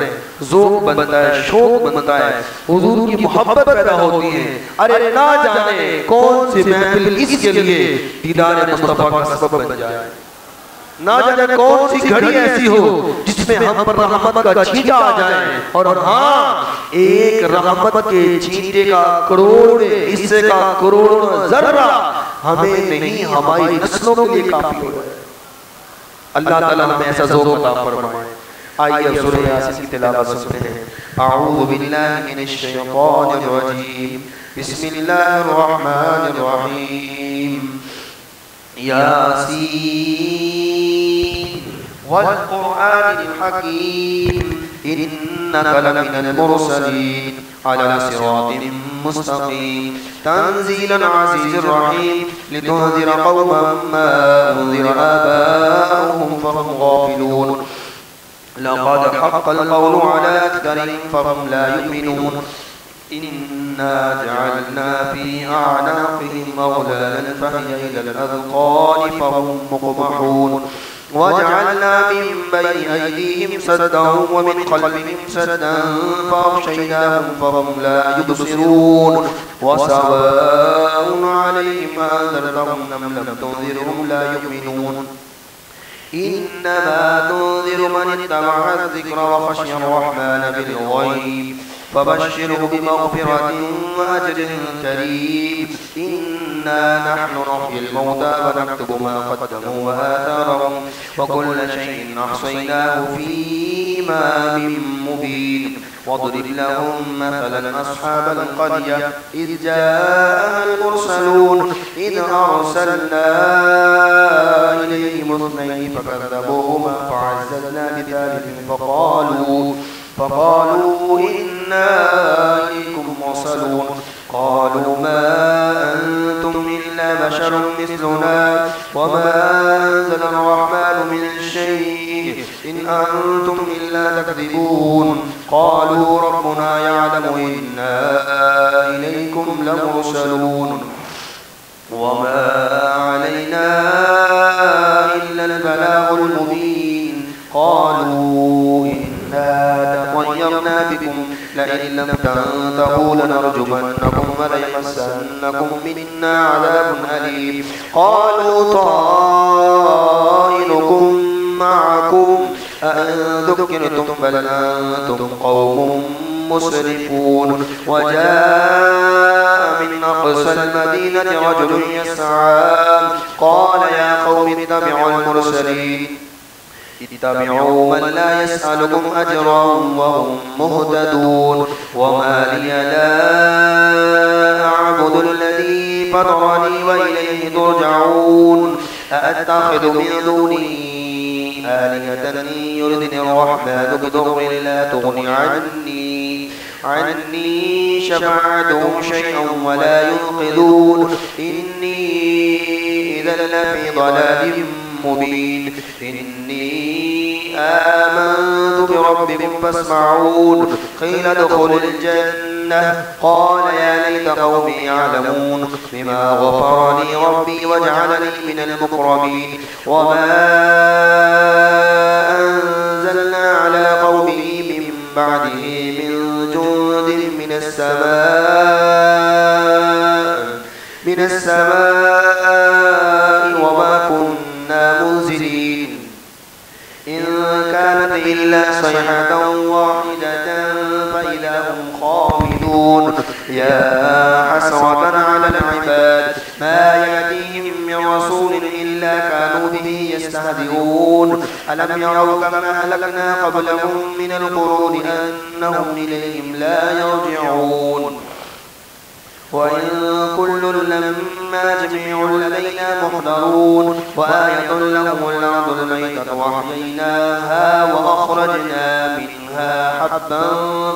ذوق بنتا ہے، شوق بنتا ہے، حضور کی محبت پیدا ہوتی ہے. ارے نہ جانے کون سی محفل اس کے لیے دیدار مصطفیٰ کا سبب بن جائے، نہ جانے کون سی گھڑی ایسی ہو جس میں ہم پر رحمت کا چھینٹا آ جائے. اور ہاں ایک رحمت کے چھینٹے کا کروڑ حصے کا کروڑ ذرہ ہمیں نہیں ہماری نسلوں کے لیے کافی ہو جائے. اللہ تعالیٰ ہمیں ایسا ذوق عطا فرمائے. آئیے سورہ یاسین کی تلاوت سنتے ہیں. اعوذ باللہ من الشیطان الرجیم، بسم اللہ الرحمن الرحیم. یاسین والقرآن الحکیم انک لمن المرسلین على صراط مستقیم تنزیل العزیز الرحیم لتنذر قوما ما انذر آباؤهم فهم غافلون لقد حق القول على أكثرهم فهم لا يؤمنون إنا جعلنا في أعناقهم أغلالا فهي إلى الأذقان فهم مقمحون وجعلنا من بين أيديهم سدا ومن خلفهم سدا فأغشيناهم فهم لا يبصرون وسواء عليهم أنذرتهم أم لم تنذرهم لا يؤمنون إنما تنذر من اتبع الذكر وخشي الرحمن بالغيب فبشره بمغفرة وأجر كريم. إنا نحن نحيي الموتى ونكتب ما قدموا وآثارهم وكل شيء أحصيناه في إمام مبين. واضرب لهم مثلا أصحاب القرية إذ جاءها المرسلون إذ أرسلنا إليهم اثنين فكذبوهما فعززنا بثالث فقالوا إنا إليكم مرسلون. قالوا ما أنتم إلا بشر مثلنا وما أنزل الرحمن من شيء إن أنتم إلا تكذبون. قالوا ربنا يعلم إنا إليكم لمرسلون وما علينا إلا البلاغ المبين. قالوا إنا تطيرنا بكم لئن لم تنتهوا لنرجمنكم وليمسنكم منا عذاب أليم. قالوا طائركم معكم أئن ذكرتم بل أنتم قوم مسرفون. وجاء من أقصى المدينة رجل يسعى قال يا قوم اتبعوا المرسلين اتبعوا من لا يسألكم أجرا وهم مهتدون. وما لي لا أعبد الذي فطرني وإليه ترجعون. أأتخذ من دونه آلهة إن يردني الرحمن بضر لا تغن عني شفاعتهم شيئا ولا ينقذون إني إذا لفي ضلال مبين إني آمنت بربكم فاسمعون قيل ادخل الجنة قال يا ليت قومي يعلمون بما غفر لي ربي وجعلني من المكرمين وما أنزلنا على قومه من بعده من جند من السماء وما كنا منزلين إن كانت إلا صيحة واحدة فإذا هم خامدون يا حسرة على العباد ما يأتيهم من رسول إلا كانوا به يستهزئون ألم يروا كما أهلكنا قبلهم من القرون أنهم إليهم لا يرجعون وإن كل لما جميع لدينا محضرون وآية لهم الأرض الميتة وأحييناها وأخرجنا منها حبا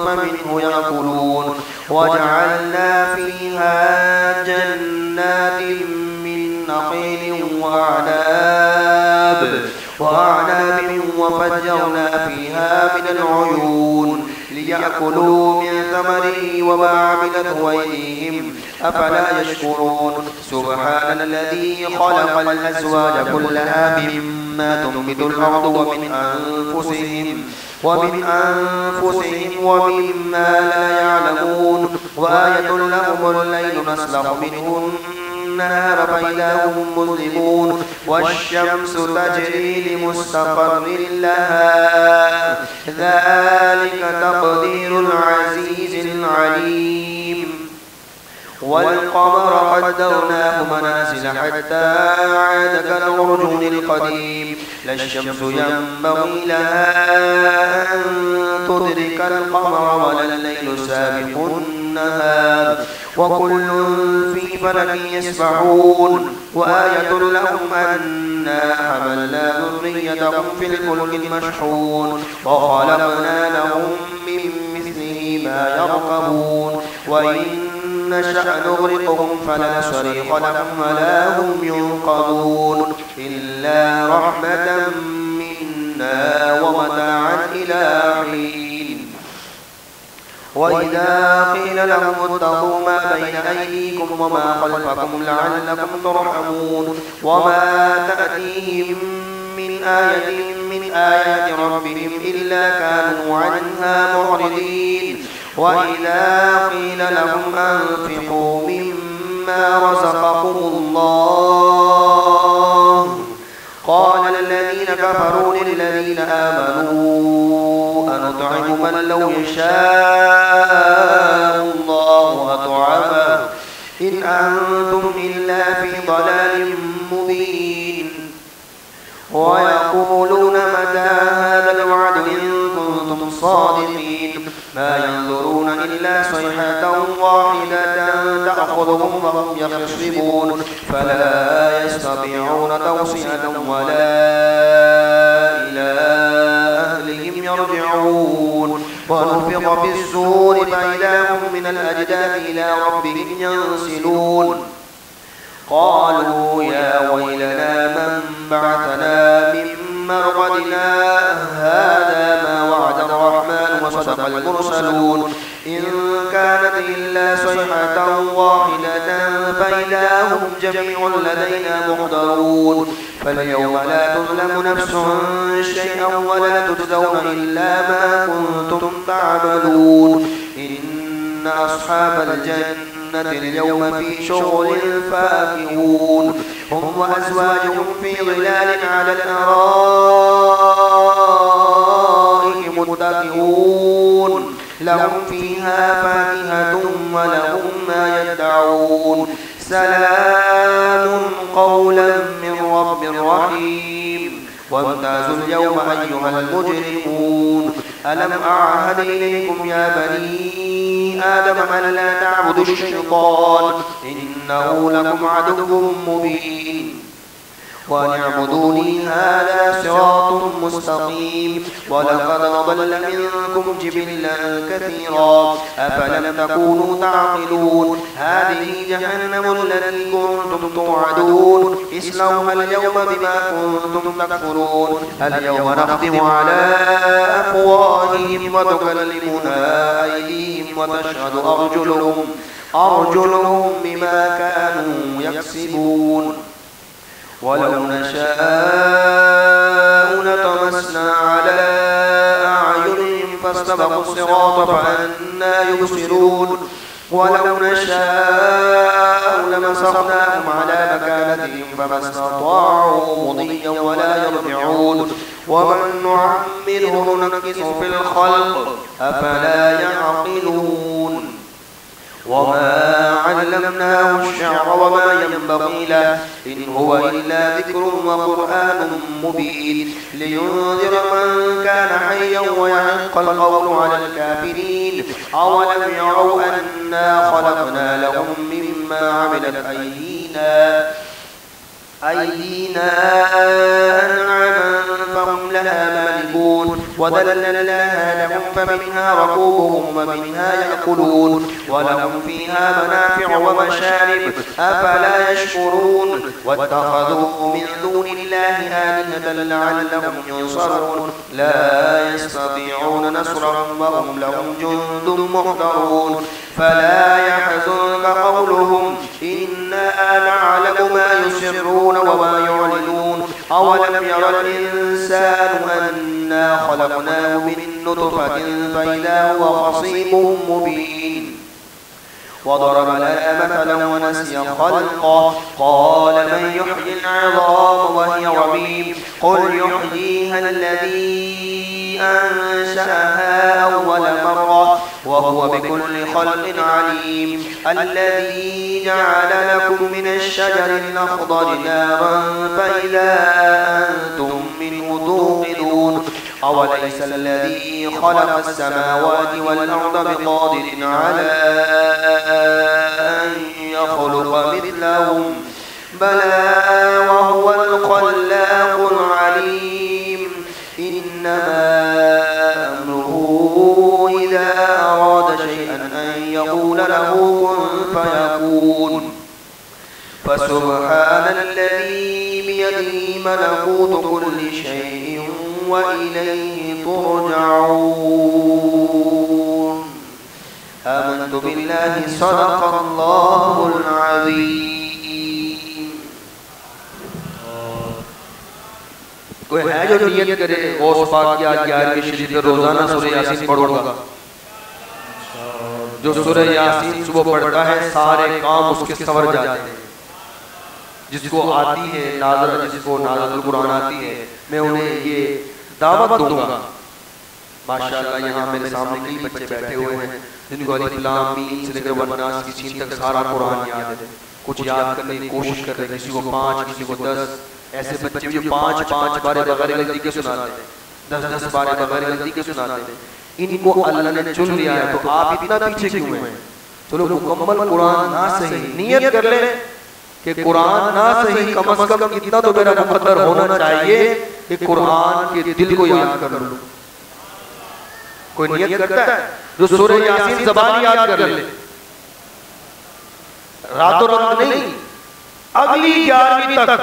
فمنه يأكلون وجعلنا فيها جنات من نخيل وأعناب وفجرنا فيها من العيون ليأكلوا من ثمره وما عملته أيديهم أفلا يشكرون سبحان الذي خلق الأزواج كلها مما تنبت الأرض ومن أنفسهم ومما لا يعلمون وآية لهم الليل نسلخ منه النهار فإذا هم مظلمون والشمس تجري لمستقر لها ذلك تقدير العزيز العليم والقمر قدرناه منازل حتى عاد كالعرجون القديم لا الشمس ينبغي لها أن تدرك القمر ولا الليل سابق النهار وكل في فلك يسبحون وآية لهم أنا حملنا ذريتهم في الفلك المشحون وخلقنا لهم من مثله ما يركبون وإن نشأ نغرقهم فلا صريخ لهم ولا هم ينقذون إلا رحمة منا ومتاعا إلى حين وإذا قيل لهم اتقوا ما بين أيديكم وما خلفكم لعلكم ترحمون وما تأتيهم من آية من آيات ربهم إلا كانوا عنها معرضين وإذا قيل لهم أنفقوا مما رزقكم الله قال الذين كفروا للذين آمنوا أنطعم من لو يشاء الله أطعمه إن أنتم إلا في ضلال مبين ويقولون متى هذا الوعد إن كنتم صادقين ما ينظرون إلا صيحة واحدة تأخذهم وهم يخصمون فلا يستطيعون توصية ولا إلى أهلهم يرجعون ونفخ في الصور فإذا هم من الأجداث إلى ربهم ينسلون قالوا يا ويلنا من بعثنا من مرقدنا هذا ما وعد الرحمن وصدق المرسلون إن كانت إلا صيحة واحدة فإذا هم جميع لدينا محضرون فاليوم لا تظلم نفس شيئا ولا تجزون إلا ما كنتم تعملون إن أصحاب الجنة اليوم في شغل فاكهون هم وأزواجهم في ظلال على الأرائك متكئون لهم فيها فاكهة ولهم ما يدعون سلام قولا من رب رحيم وامتازوا اليوم أيها المجرمون ألم أعهد إليكم يا بني آدم أن لا تعبدوا الشيطان إنه لكم عدو مبين وأن اعبدوني هذا صراط مستقيم ولقد ضل منكم جبلا كثيرا أفلم تكونوا تعقلون هذه جهنم التي كنتم توعدون اصلوها اليوم بما كنتم تكفرون اليوم نختم على أفواههم وتكلمنا أيديهم وتشهد أرجلهم بما كانوا يكسبون ولو نشاء لطمسنا على أعينهم فاستبقوا الصراط فأنى يبصرون ولو نشاء لمسخناهم على مكانتهم فما استطاعوا مضيا ولا يرجعون ومن نعمره ننكسه في الخلق أفلا يعقلون وما علمناه الشعر وما ينبغي له إن هو إلا ذكر وقرآن مبين لينذر من كان حيا ويحق القول على الكافرين أولم يروا أنا خلقنا لهم مما عملت أيدينا أنعاما فهم لها مالكون وذللناها لهم فمنها ركوبهم ومنها يأكلون ولهم فيها منافع ومشارب أفلا يشكرون واتخذوا من دون الله آلهة لعلهم ينصرون لا يستطيعون نصرا وهم لهم جند محضرون فلا يحزنك قولهم إنا نعلم ما يسرون وما يعلنون أولم ير الإنسان أنا خلقناه من نطفة فإذا هو خصيم مبين وضرب لنا مثلا ونسي خلقه قال من يحيي العظام وهي رميم قل يحييها الذي أنشأها أول مرة وهو بكل خلق عليم الذي جعل لكم من الشجر الأخضر نارا فإذا أنتم منه توقدون أوليس الذي خلق السماوات والأرض بقادر على أن يخلق مثلهم بلى وهو الخلاق العليم إنما أمره إذا أراد شيئا أن يقول له كن فيكون فسبحان الذي بيده ملكوت كل شيء وإليه ترجعون آمنت بالله صدق الله العظيم کوئی ہے جو نیت کرے غوث پاک کی آج 11ویں شریف میں روزانہ سورہ یاسین پڑھوں گا جو سورہ یاسین صبح پڑھتا ہے سارے کام اس کے سور جاتے ہیں جس کو آتی ہے نازل جس کو نازل القرآن آتی ہے میں انہیں یہ دعوت دوں گا ماشاءاللہ یہاں میرے سامنے کئی بچے بیٹھے ہوئے ہیں جن کو الف لام میم سے لے کر والناس کی سین تک سارا قرآن یاد ہے کچھ یاد کرنے کی کوشش کر رہے ہیں کسی کو 5 کسی کو 10 ایسے بچے جو 5 بارے بغیر غلطی کے سناتے ہیں 10 بارے بغیر غلطی کے سناتے ہیں ان کو اللہ نے چن لیا ہے تو آپ اتنا پیچھے کیوں ہیں چلو مکمل قرآن نہ صحیح نیت کر لیں کہ قرآن نہ صحیح کم از کم اتنا تو میرا مقدر ہونا چاہیے کہ قرآن کے دل کو یاد کر لوں کوئی نیت کرتا ہے جو سورہ یاسین زبان یاد کر لے رات و رات نہیں اگلی 11ویں تک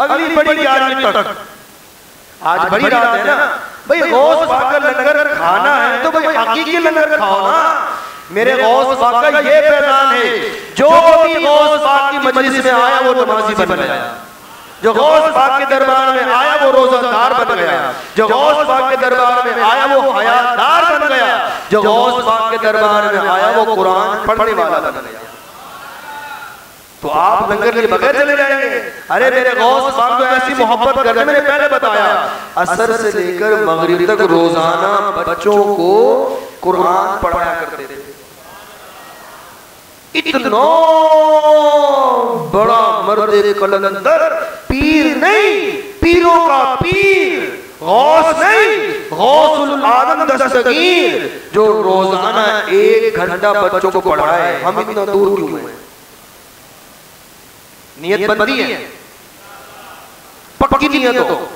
اگلی بڑی 11ویں تک آج بڑی رات ہے نا بھئی غوث پاک کا لنگر کھانا ہے تو بھئی حقیقی لنگر کھاؤ نا میرے غوث پاک کا یہ پیغام ہے جو بھی غوث پاک کی مجلس میں آیا وہ نمازی بن گیا جو غوث پاک کے دربار میں آیا وہ روزہ دار بن گیا جو غوث پاک کے دربار میں آیا وہ حیاتدار بن گیا جو غوث پاک کے دربار میں آیا وہ قرآن پڑھنے والا بن گیا تو آپ لنگر کے بغیر چلے جائیں گے ارے میرے غوث پاک تو ایسی محبت کرتے میں نے پہلے بتایا عصر سے لے کر مغرب تک روزانہ بچوں کو قرآن پڑھایا کرتے تھے اتنا بڑا مرد قلندر پیر نہیں پیروں کا پیر غوث نہیں غوث العالم دستگیر جو روزانہ 1 گھنٹہ بچوں کو پڑھائے ہم اتنا دور کیوں ہیں نیت بنتی ہے پکی نیت ہو.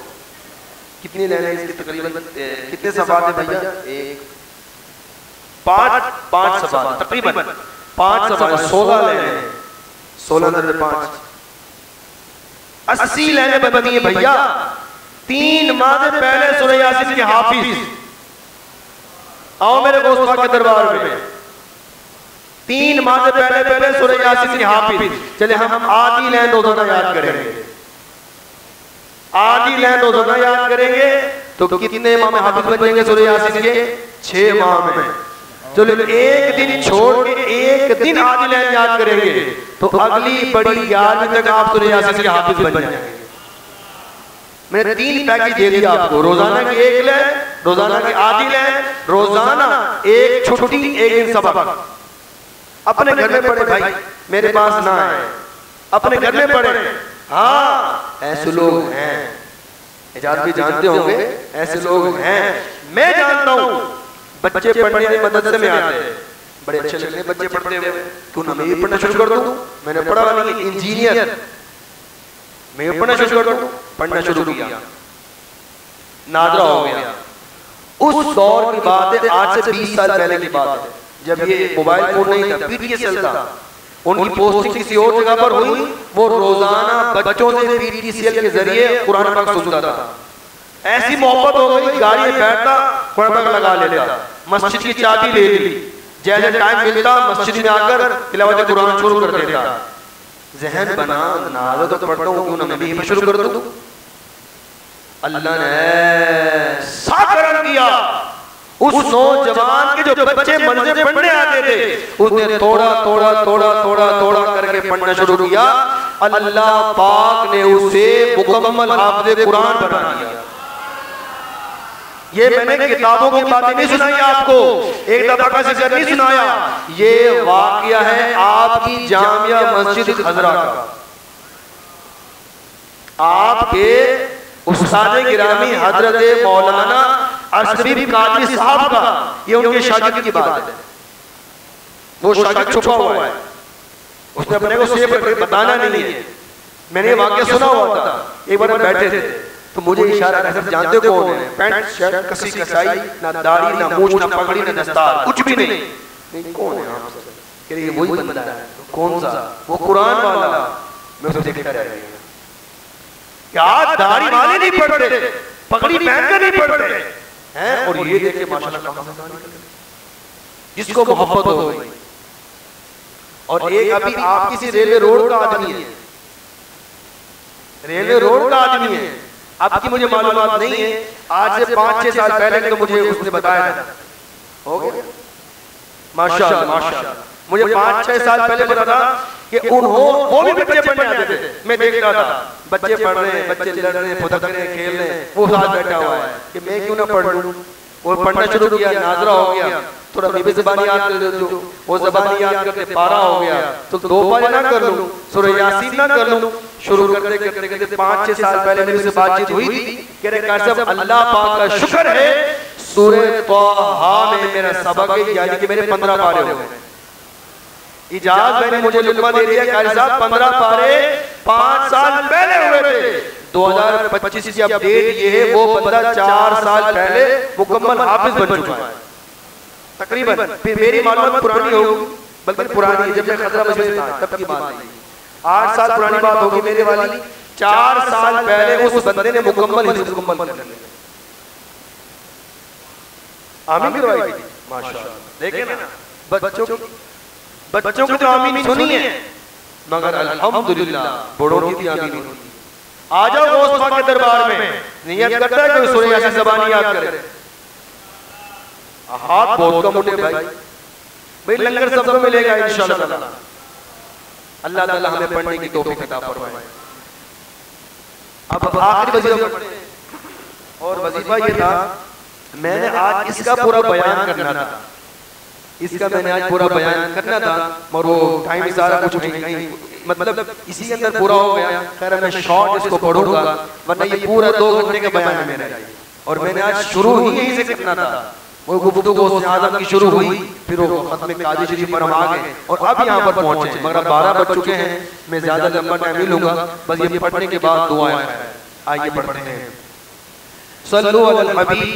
کتنی لینے اس کی تقریباً کتنے صفحات ہیں بھیا؟ پانچ صفحات تقریباً 5 صفحات 16 لینے 16 80 لینے بنتی ہیں بھیا. 3 ماہ سے پہلے سورہ یاسین کے حافظ آؤ میرے غوث پاک کے دربار میں. 3 ماہ سے پہلے سورہ یاسین کے حافظ. چلے ہم آدھی لائن روزانہ یاد کریں گے, آدھی لائن روزانہ یاد کریں گے تو کتنے ماہ میں حافظ بن جائیں گے سورہ یاسین کے؟ 6 ماہ میں. چلو ایک دن چھوڑ کے ایک دن آدھی لائن یاد کریں گے تو اگلی بڑی 11ویں تک آپ سورہ یاسین کے حافظ بن جائیں گے. میں نے 3 پیکج دے دیا آپ کو. روزانہ کی 1 لائن, روزانہ کی آدھی لائن, روزانہ 1 چھٹی 1 دن سبق. اپنے گھر میں پڑھے بھائی, میرے پاس نہ آئے, اپنے گھر میں پڑھے. ہاں ایسے لوگ ہیں, اجازت بھی جانتے ہوں گے, ایسے لوگ ہیں میں جانتا ہوں. بچے پڑھنے مدرسے میں آتے ہیں, بڑے اچھے لگتے بچے پڑھتے ہوئے, کیوں نہ میں بھی پڑھنا شروع کر دوں. میں نے پڑھا نہیں انجینئر, میں بھی پڑھنا شروع کر دوں. پڑھنا شروع کیا, نادرا ہو گیا. اس دور کی بات ہے, آج سے 20 سال پہلے کی بات ہے, جب یہ موبائل فون نہیں تھا, PTCL تھا. ان کی پوسٹنگ کسی اور جگہ پر ہوئی, وہ روزانہ بچوں سے PTCL کے ذریعے قرآن پاک سنتا تھا. ایسی محبت ہو گئی, گاڑی میں بیٹھتا قرآن پاک لگا لیتا, مسجد کی چابی لے لی, جیسے ٹائم ملتا مسجد میں آ کر تلاوت قرآن شروع کر دیتا. ذہن بنا, نازل تو پڑھتا ہوں, کیوں نہ میں بھی شروع کر دوں. اللہ نے ایسا کرم کیا, اس نوجوان کے جو بچے منزل پڑھنے آتے تھے اس نے تھوڑا کر کے پڑھنا شروع کیا. اللہ پاک نے اسے مکمل حافظ قرآن بنا دیا. یہ میں نے کتابوں کی باتیں نہیں سنائی آپ کو, ایک دفعہ کا ذکر نہیں سنایا, یہ واقعہ ہے آپ کی جامعہ مسجد خضرا کا. آپ کے استاد گرامی حضرت مولانا اشرف قادری صاحب کا, یہ ان کے شاگرد کی بات ہے. وہ شاگرد چھپا ہوا ہے, اس نے اپنے کو صرف بتانا نہیں ہے. میں نے یہ واقعہ سنا ہوا تھا. ایک بار ہم بیٹھے تھے تو مجھے اشارہ کیا, سب جانتے کون ہیں, پینٹ شرٹ کسی کسائی, نہ داڑھی نہ مونچھ نہ پگڑی نہ دستار, کچھ بھی نہیں. کون ہے آپ؟ کہ یہ وہی بندہ ہے. کون سا؟ وہ قرآن والا. میں اسے دیکھتا رہ گیا, کیا داڑھی والے نہیں پڑھتے, پگڑی پہن کر نہیں پڑھتے ہیں, اور یہ دیکھے ماشاءاللہ جس کو محبت ہو گئی. اور ایک ابھی آپ کسی ریلوے روڈ کا آدمی ہے, ریلوے روڈ کا آدمی ہے, اب کی مجھے معلومات نہیں ہے, آج سے 5-6 سال پہلے تو مجھے اس نے بتایا تھا. ہو گیا ماشاءاللہ. مجھے 5-6 سال پہلے پتا تھا کہ وہ بھی بچے پڑھنے آتے تھے. میں دیکھتا تھا بچے پڑھ رہے ہیں, بچے لڑ رہے ہیں, پھدک رہے ہیں, کھیل رہے ہیں, وہ ساتھ بیٹھا ہوا ہے کہ میں کیوں نہ پڑھ لوں. وہ پڑھنا شروع کیا, ناظرہ ہو گیا, تھوڑا بھی زبانی یاد کر لوں, وہ زبانی یاد کرتے پارا ہو گیا تو 2 پارے نہ کر لوں, سورہ یاسین نہ کر لوں. شروع کرتے 5-6 سال پہلے میرے سے بات چیت ہوئی تھی, کہہ رہے کہا صاحب اللہ پاک کا شکر ہے سورہ طٰہٰ میں میرا سبق ہے, یعنی کہ میرے 15 پارے ہو گئے. اجازت میں نے مجھے لقمہ دے دیا, قاری صاحب 15 پارے 5 سال پہلے ہوئے تھے. 2025 کی اپڈیٹ یہ ہے, وہ بندہ 4 سال پہلے مکمل حافظ بن چکا ہے تقریباً. پھر میری معلومات پرانی ہوگی, بلکہ پرانی جب میں خضرا مسجد تھا تب کی بات ہے, 8 سال پرانی بات ہوگی میرے والی. 4 سال پہلے اس بندے نے مکمل حفظ مکمل کر لیا. آمین کروائی تھی ماشاءاللہ. دیکھیں نا بچوں کی تو آمین سنی ہے, مگر الحمدللہ بڑوں کی بھی آمین ہوئی. آ جاؤ غوث پاک کے دربار میں, نیت کرتا ہے کہ سورہ یاسین زبانی یاد کرے. ہاتھ بہت کم اٹھے بھائی, لنگر سب کو ملے گا انشاءاللہ تعالی. اللہ تعالی ہمیں پڑھنے کی توفیق عطا فرمائے. اب آخری وظیفہ پڑھیں, اور وظیفہ یہ تھا, میں نے آج اس کا پورا بیان کرنا تھا, اور وہ ٹائم سارا کچھ نہیں, مطلب اسی کے اندر پورا ہو گیا. خیر میں شارٹ اس کو پڑھوں گا, ورنہ یہ پورا 2 گھنٹے کا بیان ہے میرا, اور میں نے آج شروع ہی یہیں سے کرنا تھا. وہ گفتگو غوث اعظم کی شروع ہوئی، پھر وہ ختم قادری شریف پر ہم آگئے اور اب یہاں پر پہنچے، مگر اب 12 بج چکے ہیں، میں زیادہ لمبا ٹائم نہیں لوں گا، بس یہ پڑھنے کے بعد دعائیں آئیے پڑھتے ہیں۔ صلو علی الحبیب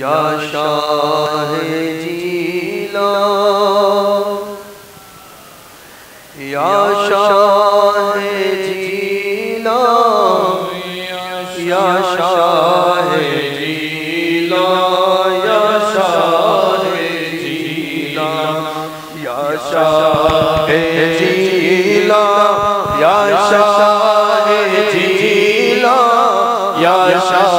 یا شاہ جیلان، یا شاہ جیلان، یا شاہ جیلان، یا شاہ جیلان، یا شاہ جیلان، یا شاہ جیلان، یا شاہ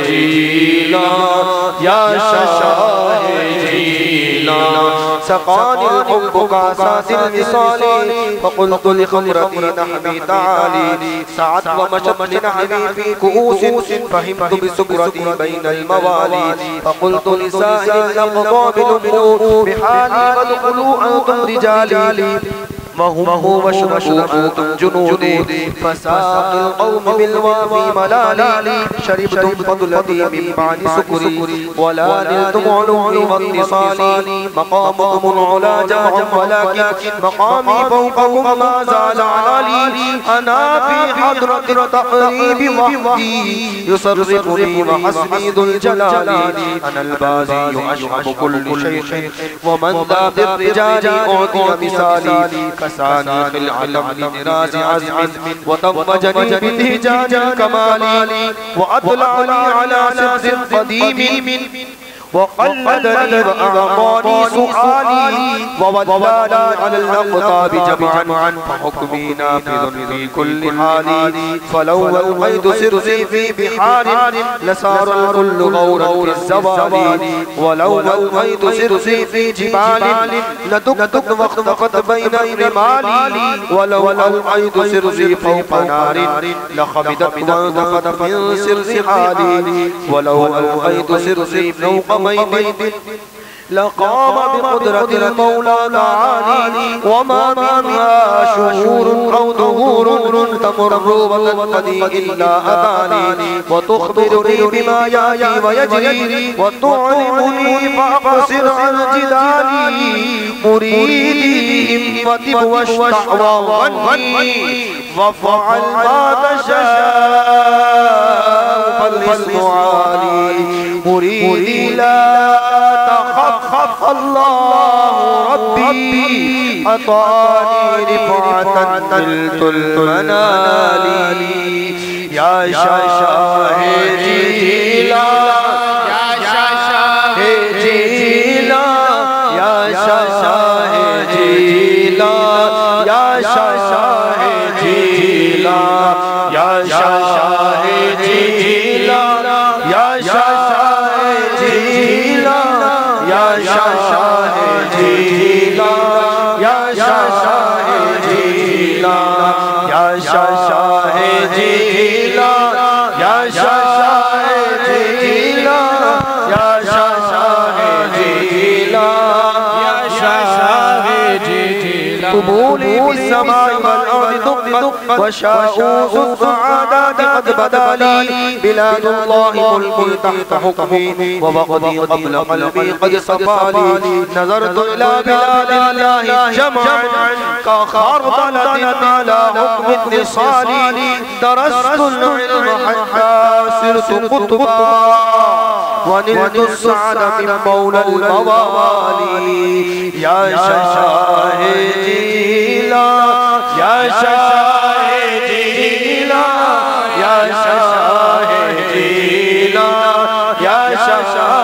جیلان، یا شاہ جیلان، سقاني الحب كاسات الوصال فقلت لخمرتي نحبي تعالي سعت ومشت لنحبي في كؤوس فهمت بسكرتي بين الموالي فقلت لسائل الأقضى بالأمور بحالي فادخلوا أنتم رجالي وهم واشربوا أنتم جنودي فساق القوم بالوافي ملالي شربتم فضلتي من بعد سكري ولا نلتم علوي واتصالي مقامكم العلا جمع ولكن مقامي فوقكم ما زال علالي أنا في حضرة التقريب وحدي يصرفني وحسبي ذو الجلال أنا البازي أشعب كل شيخ ومن ذا بالرجال أعطي مثالي كساني في العلم لدراز عزم وتوجني بانتهاج الكمال وأطلعني على سبز قديم وقلدني وأعطاني سؤالي ووداني على الأقطاب جمعا فحكمي نافذ في كل حال فلو ألقيت سرسي في بحار لسار الكل غورا في الزوال ولو ألقيت سرسي في جبال لدكت واختفت بين الرمال ولو ألقيت سرسي فوق نار لخمدت وانتفت من سرس حالي ولو ألقيت سرسي فوق ميت لقام بقدرة المولى تعالي وما منها شهور أو دهور تمر وتنقضي إلا أتاني وتخبرني بما يأتي ويجري وتعلمني فأقصر عن جدالي مريدي بهمة واشتح وغني وفعل ما تشاء فالإسمعالي مريدي لا تخف الله ربي أطاني رفعة نلت المنال يا شاه جيلان يا شاه جيلان يا شاه جيلان يا شاه جيلان يا شاه جيلان يا شاه جيلان يا شاه جيلان يا شاه جيلان يا شاه جيلان يا شاه جيلان يا شاه جيلان يا شاه جيلان قبولي في السماء والأرض دق وشاؤوس السعادات قد بدا لي بلاد الله ملكي تحت حكمي ووقتي قبل قلبي قد صفى لي نظرت إلى بلاد الله جمعا كخردلة على حكم اتصال درست العلم حتى صرت قطبا ونلت السعد من مولى الموالي يا شاه جيلان يا شاه جيلان يا شاه جيلان يا شاه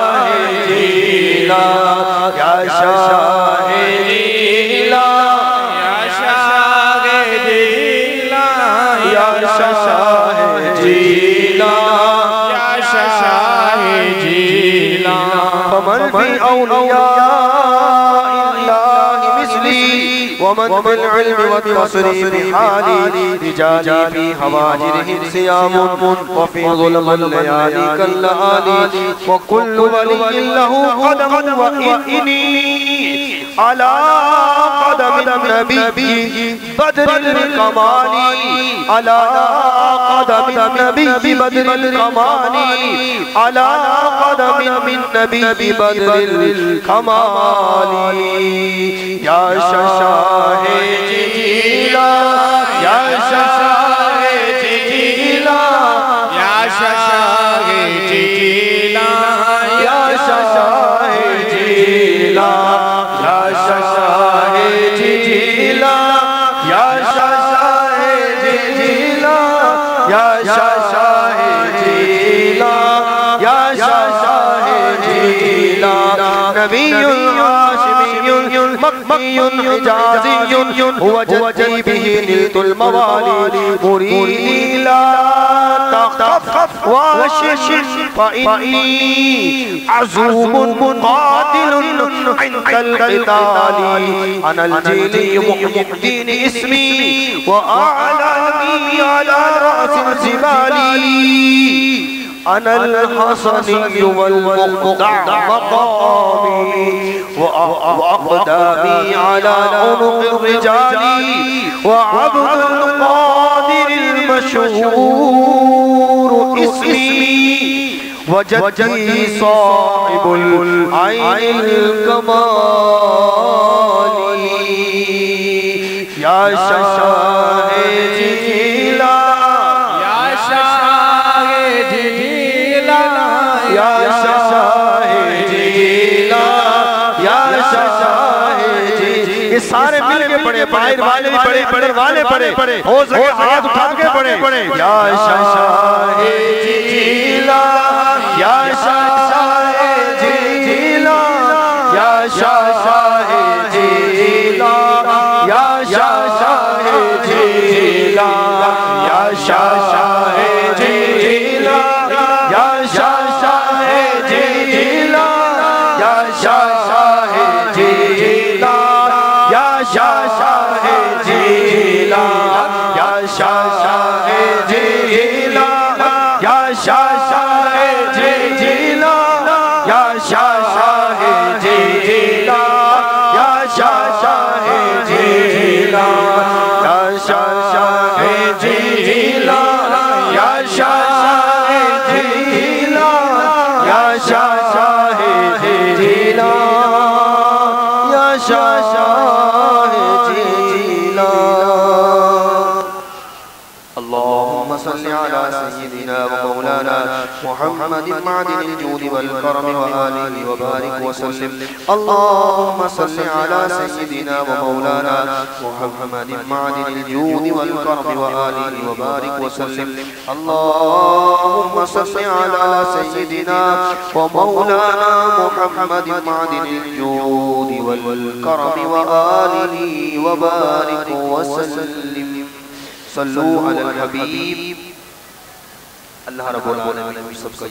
جيلان يا شاه جيلان يا شاه جيلان يا شاه جيلان يا شاه جيلان فمن في أولياء الله مثلي ومن بالعلم والتصريف حالي رجالي في هواجرهم سيام وفي ظلم الليالي كاللآلي وكل ولي له قدم وإني على قدم النبي بدر الكمال على قدم النبي بدر الكمال على قدم النبي بدر الكمال يا شاه جيلا يا شاه جيلا يا شاه جيلا يا شاه جيلا يا شاه جيلا يا شاه جيلا يا شاه جيلا يا شاه جيلا نبي هاشمي مكي حجازي هو جدي به نلت الموالي مريدي لا تخف واشش فإني عزوم قاتل عند القتال أنا الجيلي محي الدين اسمي وأعلامي على رأس الجبال أنا الحصني والمقطع مقامي وأقدامي على عنق الرجال وعبد القادر المشهور اسمي وجدي صاحب العين الكمال يا شاه جيلا يا شاه جيلا يا شاه جیلا یا شاہ جیلا یہ سارے مل کے پڑھے باہر والے بھی پڑھے اندر والے پڑھے ہو سکے ہاتھ اٹھا کے پڑھے یا شاہ جیلا یا شاہ جیلا یا شاہ جیلا یا شاہ جیلا یا شاہ جیلا یا شاہ جیلا یا شاہ جیلا یا شاہ جیلا یا شاہ جیلا یا شاہ جیلا یا شاہ جیلا یا شاہ جیلا یا شاہ جیلا یا شاہ جیلا یا شاہ جیلا یا شاہ جیلا اللهم صل على سيدنا ومولانا محمد معدن الجود والكرم وآله وبارك وسلم اللهم صل على سيدنا ومولانا محمد معدن الجود والكرم وآله وبارك وسلم اللهم صل على سيدنا ومولانا محمد معدن الجود والكرم وآله وبارك وسلم صلوا على الحبیب اللہ رب العالمین سب کا